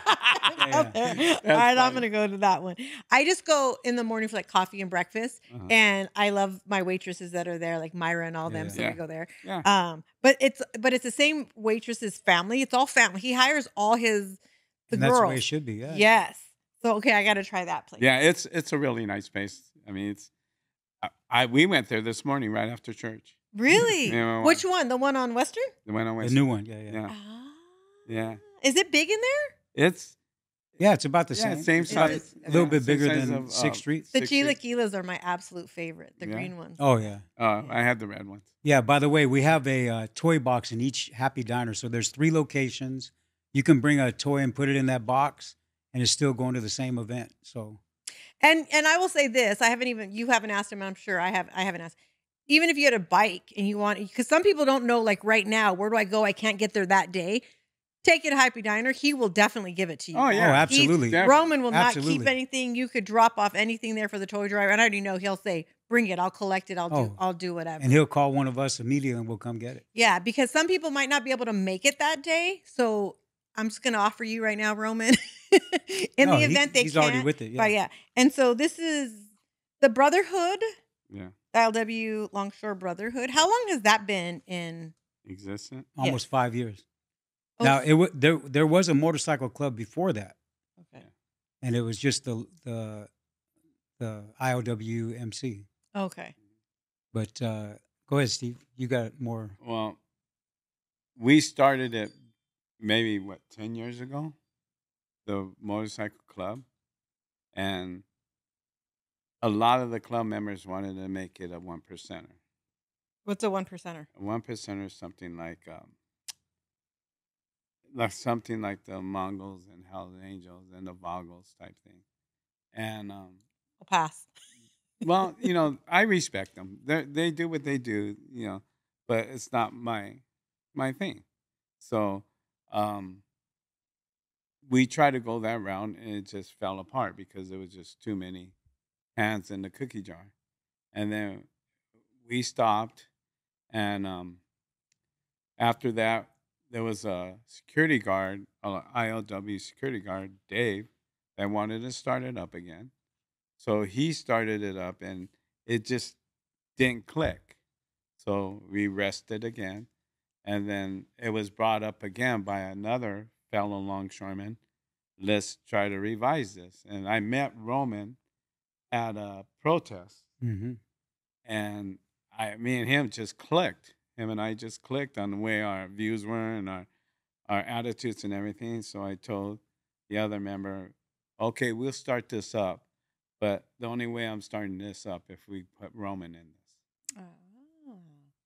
Go there. All right, I'm funny. gonna go to that one. I just go in the morning for like coffee and breakfast, Uh-huh. and I love my waitresses that are there, like Myra and all them. Yeah. So Yeah. we go there. Yeah. But it's the same waitress's family. It's all family. He hires all the And that's the way girls. it should be. Yeah. Yes. So okay, I got to try that place. Yeah, it's a really nice place. I mean, we went there this morning right after church. Really? Yeah, Which one? The one on Western? The one on The West. new one. Yeah, yeah. Yeah. Ah. Yeah. Is it big in there? Yeah, it's about the Yeah, same. same It's about size. a little Yeah, bit same bigger size than of, 6th Street. The Sixth Street. chilaquiles are my absolute favorite. The Yeah. green ones. Oh yeah. I Yeah. had the red ones. Yeah, by the way, we have a toy box in each Happy Diner. So there's 3 locations. You can bring a toy and put it in that box, and it's still going to the same event. So And I will say this: you haven't asked him. I'm sure I haven't asked. Even if you had a bike and you want, because some people don't know, like right now, where do I go? I can't get there that day. Take it to Happy Diner. He will definitely give it to you. Oh, oh, yeah. absolutely. He's- Roman will not keep Absolutely. anything. You could drop off anything there for the toy driver. And I already know he'll say, "Bring it. I'll collect it. Oh. I'll do whatever." And he'll call one of us immediately, and we'll come get it. Yeah, because some people might not be able to make it that day. So I'm just going to offer you right now, Roman, in No, the event they he's can't. already with it. Yeah. But yeah. And so this is the Brotherhood, Yeah. LW Longshore Brotherhood. How long has that been in? Existent. Almost 5 years. Oh, Now there was a motorcycle club before that, okay. and it was just the IOWMC. Okay. But go ahead, Steve. You got more. Well, we started it maybe 10 years ago, the motorcycle club, and a lot of the club members wanted to make it a 1%er. What's a 1%er? A 1%er is something something like the Mongols and Hells Angels and the Vogels type thing. And I'll pass. well, I respect them. They do what they do, but it's not my thing. So we tried to go that route, and it just fell apart because there was just too many hands in the cookie jar. And then we stopped, and after that, there was a security guard, a ILW security guard, Dave, that wanted to start it up again. So he started it up, and it just didn't click. So we rested again, and then it was brought up again by another fellow longshoreman. Let's try to revise this. And I met Roman at a protest, Mm-hmm. and me and him just clicked. Him and I just clicked on the way our views were and our attitudes and everything. So I told the other member, okay, we'll start this up. But the only way I'm starting this up if we put Roman in this. Oh.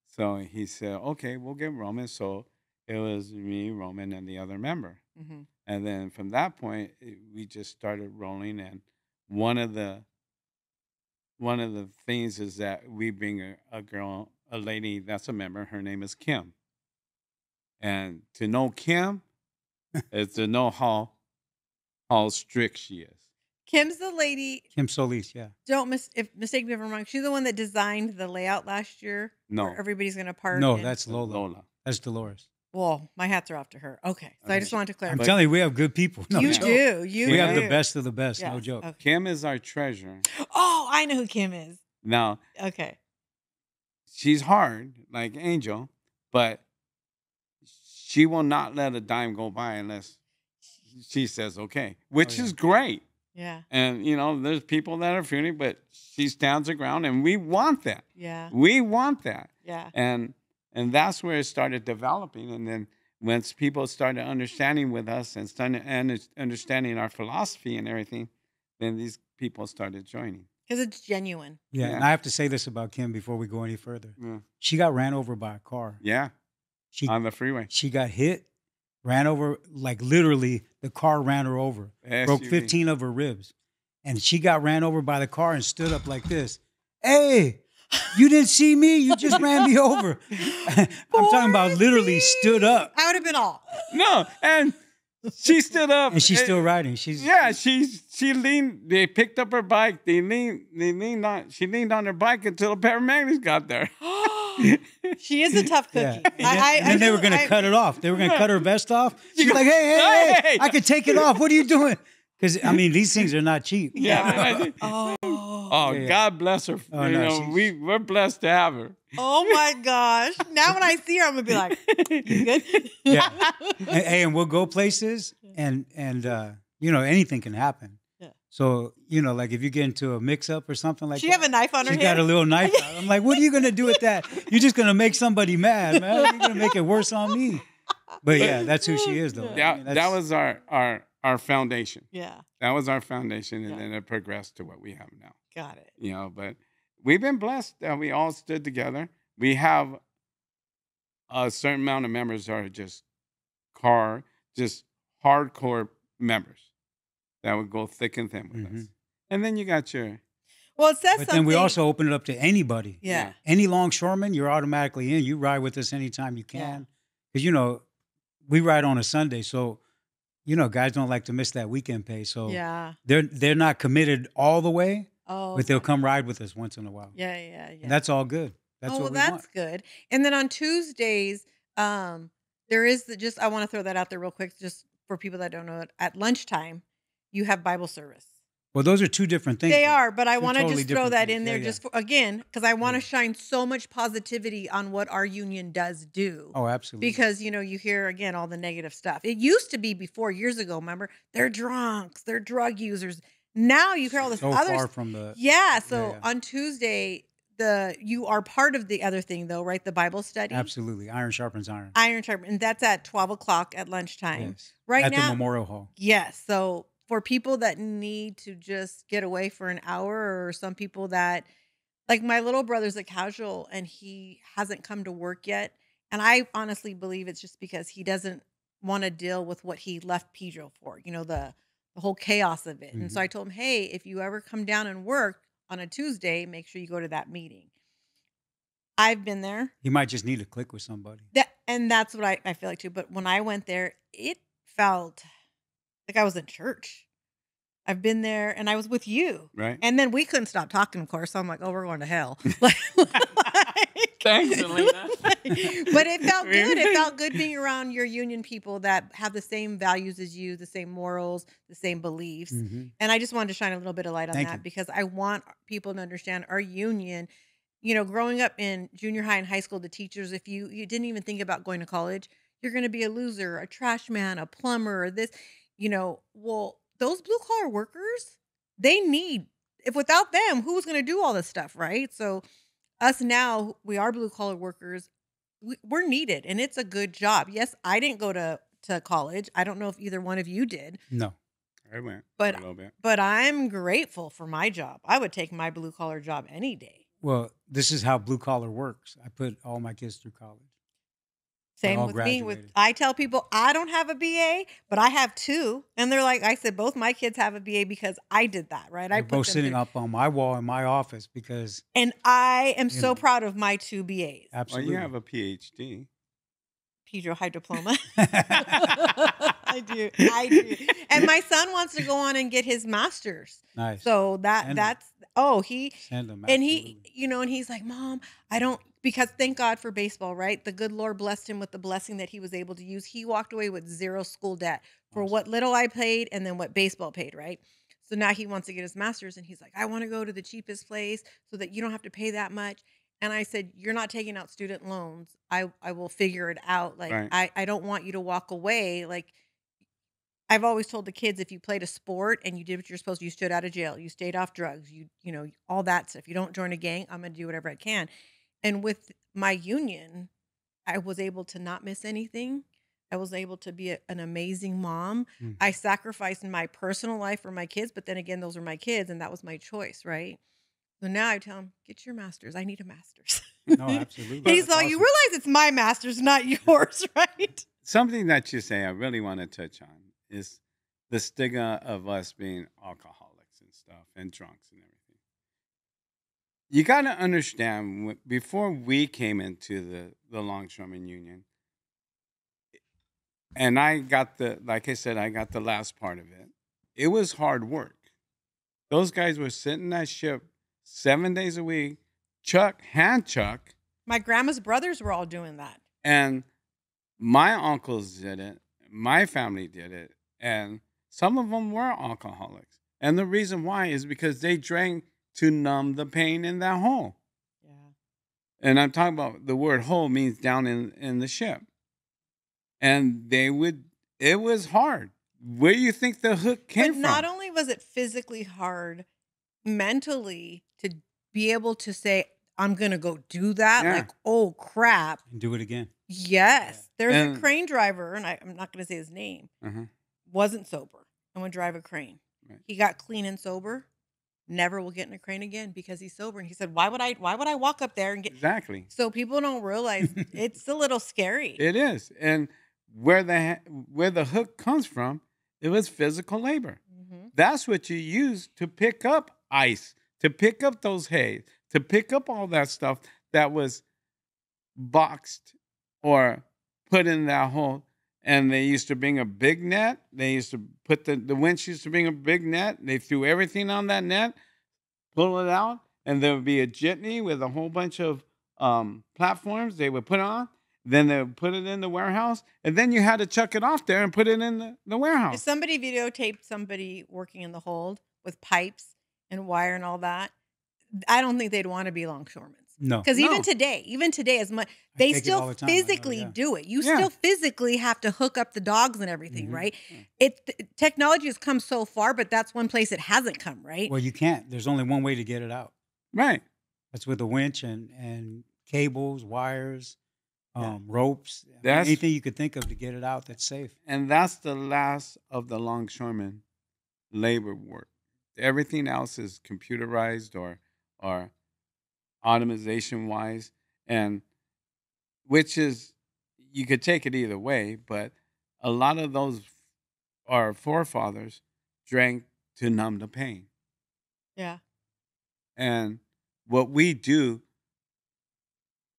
So he said, okay, we'll get Roman. So it was me, Roman, and the other member. Mm-hmm. And then from that point, we just started rolling. And one of the things is that we bring a lady that's a member. Her name is Kim. And to know Kim is to know how strict she is. Kim's the lady. Kim Solis, yeah. Don't mistake me if I'm wrong. She's the one that designed the layout last year. No. Where everybody's gonna park. No, and- that's Lola. Lola. That's Dolores. Well, my hats are off to her. Okay, so I Okay. just wanted to I'm clarify. telling you, we have good people. No you joke. do. You We have do. the best of the best. No Yes, joke. okay. Kim is our treasurer. Oh, I know who Kim is. Now, Okay. she's hard, like Angel, but she will not let a dime go by unless she says okay, which Oh, yeah. is great. Yeah. And, there's people that are furious, but she stands her ground, and we want that. Yeah. We want that. Yeah. And that's where it started developing. And then once people started understanding with us and started understanding our philosophy and everything, then these people started joining. Because it's genuine. Yeah, Yeah. and I have to say this about Kim before we go any further. Yeah. She got ran over by a car. Yeah, She on the freeway. she got hit, ran over, like literally the car ran her over, broke SUV. 15 of her ribs. And she got ran over by the car and stood up like this. Hey, you didn't see me? You just ran me over. I'm talking about literally stood up. I would have been all. No, and she stood up. And she's still riding. She's Yeah, she leaned. They picked up her bike. She leaned on her bike until the paramedics got there. She is a tough cookie. Yeah. And then they were going to cut it off. They were going to cut her vest off. She's like, hey, I could take it off. What are you doing? Because, I mean, these things are not cheap. Yeah. Oh. Oh, Yeah. God bless her. Oh, no, We're blessed to have her. Oh my gosh. Now when I see her, I'm gonna be like, you good? Yeah. And we'll go places and anything can happen. Yeah. So, like if you get into a mix up or something like She that. have a knife on her She's head. got a little knife out. I'm like, what are you going to do with that? You're just going to make somebody mad, man. You're going to make it worse on me. But yeah, that's who she is, though. I mean, That was our our foundation. Yeah. That was our foundation, and Yeah. then it progressed to what we have now. Got it. But we've been blessed that we all stood together. We have a certain amount of members are just just hardcore members that would go thick and thin with us. And then you got your Well, it says But something. then we also open it up to anybody. Yeah. Any longshoreman, you're automatically in. You ride with us anytime you Yeah. can. Because, we ride on a Sunday. So, guys don't like to miss that weekend pay. So Yeah. they're not committed all the way, Oh. but they'll okay. come ride with us once in a while. Yeah. Yeah. Yeah. And that's all good. That's Oh, well, what we that's want. good. And then on Tuesdays, there is I want to throw that out there real quick, just for people that don't know it. At lunchtime, you have Bible service. Well, those are two different things. They though. are, but I Two want to totally just throw different that things. in there Yeah, just for, again, because I want to Yeah. shine so much positivity on what our union does do. Oh, absolutely. Because, you hear, again, all the negative stuff. It used to be before, years ago, remember? They're drunks, they're drug users. Now you hear all this so other far from the. Yeah, so yeah. on Tuesday, you are part of the other thing, though, right? The Bible study. Absolutely. Iron sharpens iron. Iron Sharp, and that's at 12 o'clock at lunchtime. Yes. Right At now, the Memorial Hall. yes. So for people that need to just get away for an hour, or some people that, like my little brother's a casual and he hasn't come to work yet. And I honestly believe it's just because he doesn't want to deal with what he left Pedro for, the whole chaos of it. And so I told him, hey, if you ever come down and work on a Tuesday, make sure you go to that meeting. I've been there. He might just need to click with somebody. And that's what I feel like too. But when I went there, it felt like I was in church. I've been there and I was with you. right. And then we couldn't stop talking, of course. So I'm like, oh, we're going to hell. Thanks, Elena. But it felt good. It felt good being around your union people that have the same values as you, the same morals, the same beliefs. Mhm. And I just wanted to shine a little bit of light on Thank that you. because I want people to understand our union. Growing up in junior high and high school, the teachers, if you didn't even think about going to college, you're going to be a loser, a trash man, a plumber, or this, well, those blue collar workers, if without them, who's going to do all this stuff, right? So us now, we are blue collar workers. We're needed and it's a good job. Yes, I didn't go to college. I don't know if either one of you did, No. I went But- a little bit. but I'm grateful for my job. I would take my blue collar job any day. Well, this is how blue collar works. I put all my kids through college. Same all with me. graduated. I tell people I don't have a BA, but I have two, and they're like, I said, both my kids have a BA because I did that, right? I They're put both them sitting through. up on my wall in my office because And I am so know. proud of my two BAs. Well, absolutely. you have a PhD. Pedro high diploma. I do. And my son wants to go on and get his master's. Nice. So Send him. that's he Send them. and absolutely. and he's like, Mom, I don't, because thank God for baseball, right? The good Lord blessed him with the blessing that he was able to use. He walked away with zero school debt for Awesome. what little I paid and then what baseball paid, right? So now he wants to get his master's and he's like, I want to go to the cheapest place so that you don't have to pay that much. And I said, you're not taking out student loans. I will figure it out. Like, Right. I don't want you to walk away. Like, I've always told the kids, if you played a sport and you did what you're supposed to, you stood out of jail, you stayed off drugs, all that stuff. You don't join a gang, I'm going to do whatever I can. And with my union, I was able to not miss anything. I was able to be an amazing mom. Mm. I sacrificed my personal life for my kids, but then again, those are my kids and that was my choice, right? So now I tell them, get your master's. I need a master's. No, absolutely. And he's That's like, you awesome. realize it's my master's, not yours, right? Something that you say I really want to touch on is the stigma of us being alcoholics and stuff and drunks and everything. You got to understand, before we came into the Longshoremen Union, and I got like I said, I got the last part of it. It was hard work. Those guys were sitting that ship 7 days a week, hand chuck, My grandma's brothers were all doing that. and my uncles did it. My family did it. And some of them were alcoholics. And the reason why is because they drank to numb the pain in that hole. Yeah. And I'm talking about the word hole means down in the ship. And it was hard. Where do you think the hook came But not from? only was it physically hard, mentally to be able to say, I'm going to go do that. Yeah. Like, oh, crap. And do it again. Yes. There's a And- crane driver, and I'm not going to say his name, Uh-huh. wasn't sober. and would drive a crane. Right. He got clean and sober, never will get in a crane again because he's sober. And he said, why would I walk up there and get. Exactly. So people don't realize it's a little scary. It is. And where the hook comes from, it was physical labor. Mhm. That's what you use to pick up ice, to pick up those hay, to pick up all that stuff that was boxed or put in that hole. And they used to bring a big net. They used to put the winch used to bring a big net. They threw everything on that net, pull it out, and there would be a jitney with a whole bunch of platforms they would put on. Then they would put it in the warehouse, and then you had to chuck it off there and put it in the If warehouse. somebody videotaped somebody working in the hold with pipes and wire and all that, I don't think they'd want to be longshoremen. No. Because No. even today, as much I they take it all still the time, I know, physically yeah. do it. You Yeah. still physically have to hook up the dogs and everything, Mhm. right? Technology has come so far, but that's one place it hasn't come, right? Well, you can't. There's only one way to get it out. Right. That's with a winch and cables, wires, Yeah. ropes. I mean, That's- anything you could think of to get it out that's safe. And that's the last of the longshoremen labor work. Everything else is computerized or automation wise, and which is, you could take it either way, but a lot of those our forefathers drank to numb the pain. Yeah. And what we do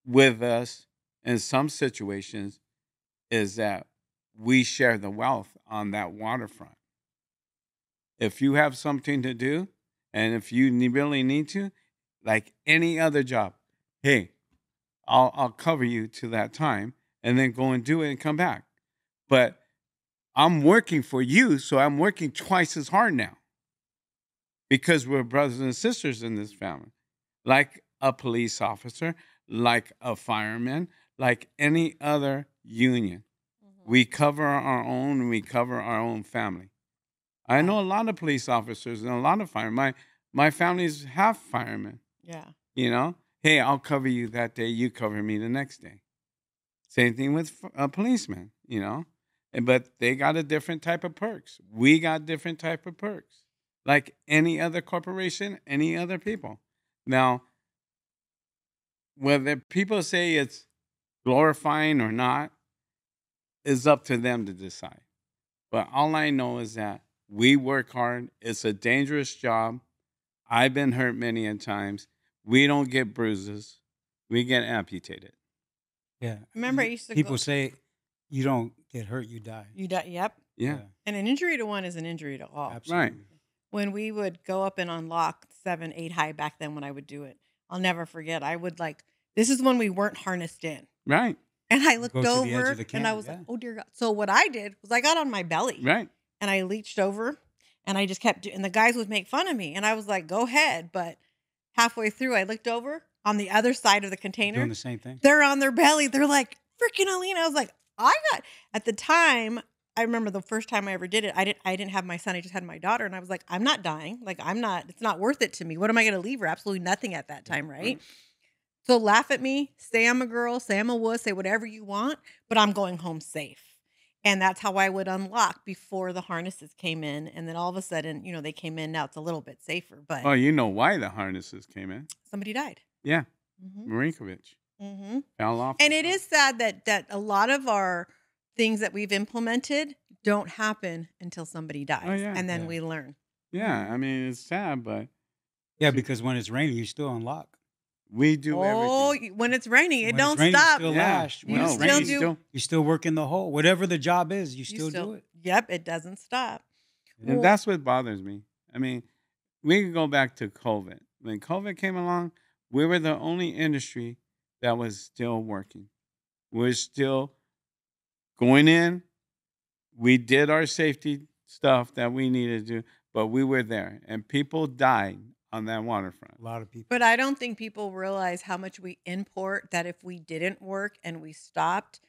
with us in some situations is that we share the wealth on that waterfront. If you have something to do, and if you really need to, like any other job, hey, I'll cover you to that time, and then go and do it and come back. But I'm working for you, so I'm working twice as hard now because we're brothers and sisters in this family, like a police officer, like a fireman, like any other union. We cover our own, and we cover our own family. I know a lot of police officers and a lot of firemen. My family's half firemen. Yeah. You know, hey, I'll cover you that day. You cover me the next day. Same thing with a policeman. You know, but they got a different type of perks. We got different type of perks, like any other corporation, any other people. Now, whether people say it's glorifying or not is up to them to decide. But all I know is that we work hard. It's a dangerous job. I've been hurt many a times. We don't get bruises. We get amputated. Yeah. Remember, I used to People go. say you don't get hurt, you die. You die. Yep. Yeah. And an injury to one is an injury to all. Absolutely. When we would go up and unlock 7, 8 high back then when I would do it, I'll never forget. I would this is when we weren't harnessed in. Right. And I looked Go to the edge over of the and I canyon, was like, yeah. oh dear God. So what I did was I got on my belly Right. and I leached over and I just kept, and the guys would make fun of me. And I was like, go ahead. But halfway through, I looked over on the other side of the container. Doing the same thing. They're on their belly. They're like, freaking Alina. I was like, at the time, I remember the first time I ever did it, I didn't have my son. I just had my daughter. And I was like, I'm not dying. Like, it's not worth it to me. What am I going to leave her? Absolutely nothing at that time. Right. So laugh at me, say I'm a girl, say I'm a wuss, say whatever you want, but I'm going home safe. And that's how I would unlock before the harnesses came in. And then all of a sudden, they came in. Now it's a little bit safer, but Oh, you know why the harnesses came in? somebody died. Yeah. Mm-hmm. Marinkovic Mm-hmm. fell off. And the it front. is sad that a lot of our things that we've implemented don't happen until somebody dies. yeah. And then Yeah. we learn. Yeah. I mean, it's sad, but Yeah, because when it's raining, you still unlock. we do Oh, everything. when it's raining, it When don't it's raining, you stop. still Yeah. lash. You When it's still raining, do- you still work in the hole. Whatever the job is, you still do it. Yep, it doesn't stop. And that's what bothers me. I mean, we can go back to COVID. When COVID came along, we were the only industry that was still working. We're still going in. We did our safety stuff that we needed to do, but we were there. And people died on that waterfront. A lot of people. But I don't think people realize how much we import, that if we didn't work and we stopped,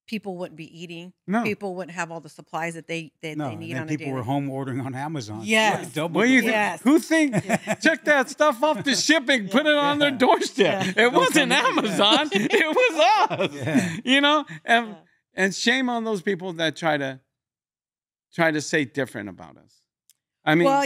people wouldn't be eating. No. People wouldn't have all the supplies that they No, need and on then a people daily. were home ordering on Amazon. Yes. Double What do you the- think? Yes. Who think check that stuff off the shipping, put it on their Yeah. doorstep? Yeah. It Don't wasn't come in, yeah. Amazon. It was us. Yeah. You know? Yeah. And shame on those people that try try to say different about us? I mean, Well,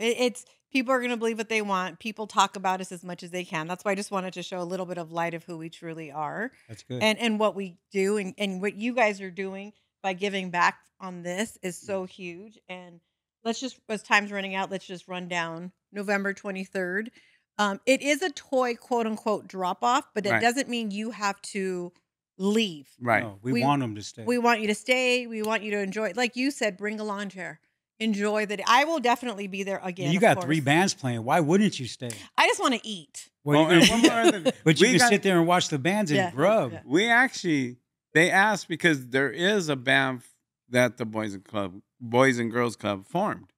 it's people are going to believe what they want. People talk about us as much as they can. That's why I just wanted to show a little bit of light of who we truly are That's good. and what we do and what you guys are doing by giving back on this is so huge. And let's just, as time's running out, let's just run down November 23rd. It is a toy, quote unquote, drop off, but it Right. doesn't mean you have to leave. right. No, we we- want them to stay. We want you to stay. We want you to enjoy. Like you said, bring a lawn chair. Enjoy the day. I will definitely be there again. you of got 3 course. bands playing. Why wouldn't you stay? I just want to eat. Well, Oh, and one more other thing. but you We can got- sit there and watch the bands and Yeah, grub. yeah. We actually, they asked because there is a band that the Boys and Girls Club formed,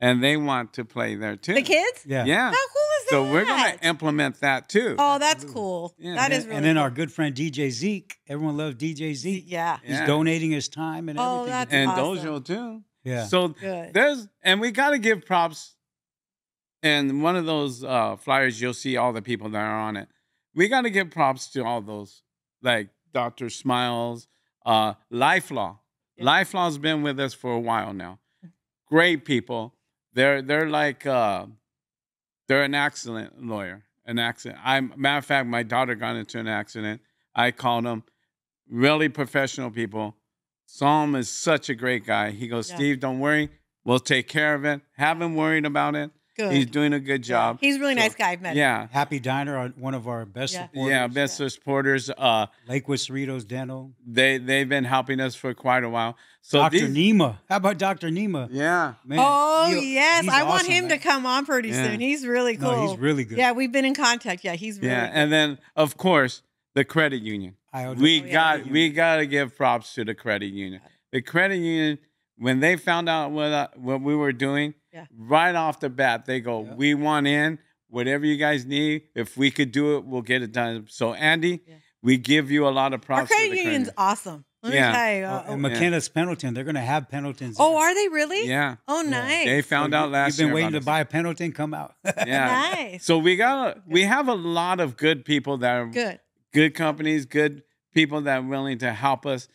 and they want to play there too. The kids? Yeah. Yeah. How cool is that? So we're gonna implement that too. Oh, that's Absolutely. cool. Yeah. That And is then, really and then cool. our good friend DJ Zeke. Everyone loves DJ Zeke. Yeah. He's Yeah. donating his time and Oh, everything. to that's do And it. awesome. Dojo too. Yeah. So Good. and we got to give props. And one of those flyers, you'll see all the people that are on it. We got to give props to all those, like Dr. Smiles, LifeLaw. Yeah. LifeLaw's been with us for a while now. Great people. They're like they're an accident lawyer. Matter of fact, my daughter got into an accident. I called them. Really professional people. Psalm is such a great guy. He goes, Yeah. Steve, don't worry. We'll take care of it. Haven't worried about it. Good. He's doing a good job. He's a really So, nice guy. I've met him. Yeah. Happy Diner, one of our best Yeah. supporters. Yeah, best supporters. Lakewood Cerritos Dental. They've been helping us for quite a while. So Dr. these, Nima. How about Dr. Nima? yeah, Man, Oh, he- yes. he's I want awesome, him to man. come on pretty Yeah. soon. He's really cool. No, he's really good. Yeah, we've been in contact. Yeah, he's really yeah, good. and then of course the credit union. We Oh, yeah. got to give props to the credit union. The credit union, when they found out what we were doing, Yeah. right off the bat, they go, Yeah. "We want in. Whatever you guys need, if we could do it, we'll get it done." So, Andy, Yeah. we give you a lot of Our props. for credit the union's union. awesome. Let me Yeah. tell you. And McKenna's Pendleton. They're going to have Pendletons. Oh, there. are they really? Yeah, Oh, Yeah. nice. they found out last You've been year waiting about to us. buy a Pendleton? Come out. Yeah. Nice. So we have a lot of good people that are Good. good companies, good people that are willing to help us,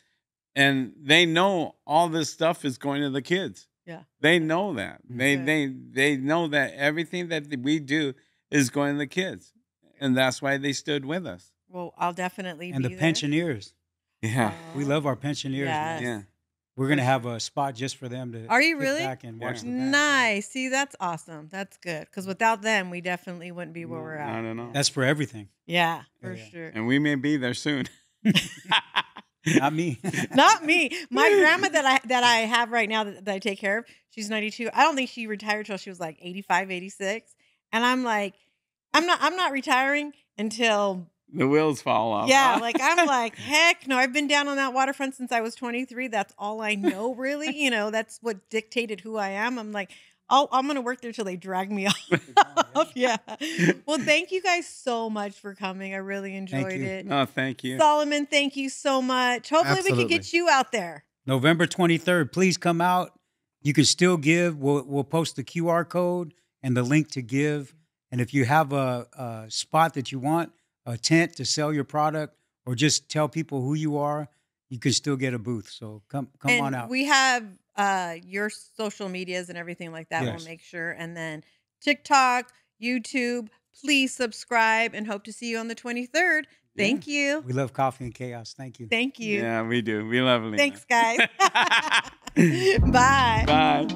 and they know all this stuff is going to the kids. Yeah. They know that. Mhm. They know that everything that we do is going to the kids, and that's why they stood with us. Well, I'll definitely And be the there. pensioners. Yeah, We love our pensioners. man. Yes. yeah. We're going to have a spot just for them to Are you sit really? back and watch Yeah. the band. Nice. See, that's awesome. That's good. Because without them, we definitely wouldn't be where we're I at. don't know. That's for everything. Yeah, for Yeah. sure. And we may be there soon. Not me. Not me. My grandma that I have right now that I take care of, she's 92. I don't think she retired till she was like 85, 86. And I'm like, I'm not retiring until The wheels fall off. yeah, like I'm like, heck no, I've been down on that waterfront since I was 23. That's all I know, really. That's what dictated who I am. I'm like, I'm gonna work there till they drag me off. Yeah. Well, thank you guys so much for coming. I really enjoyed you. it. No, thank you. Solomon, thank you so much. Hopefully we can get you out there. November 23rd. Please come out. You can still give. We'll post the QR code and the link to give. And if you have a spot that you want, a tent to sell your product, or just tell people who you are, you can still get a booth. So come And on out. we have your social medias and everything like that. Yes. We'll make sure. And then TikTok, YouTube, please subscribe and hope to see you on the 23rd. Thank you. We love Coffee and Chaos. Thank you. Thank you. Yeah, we do. We love Lena. Thanks, guys. Bye. Bye.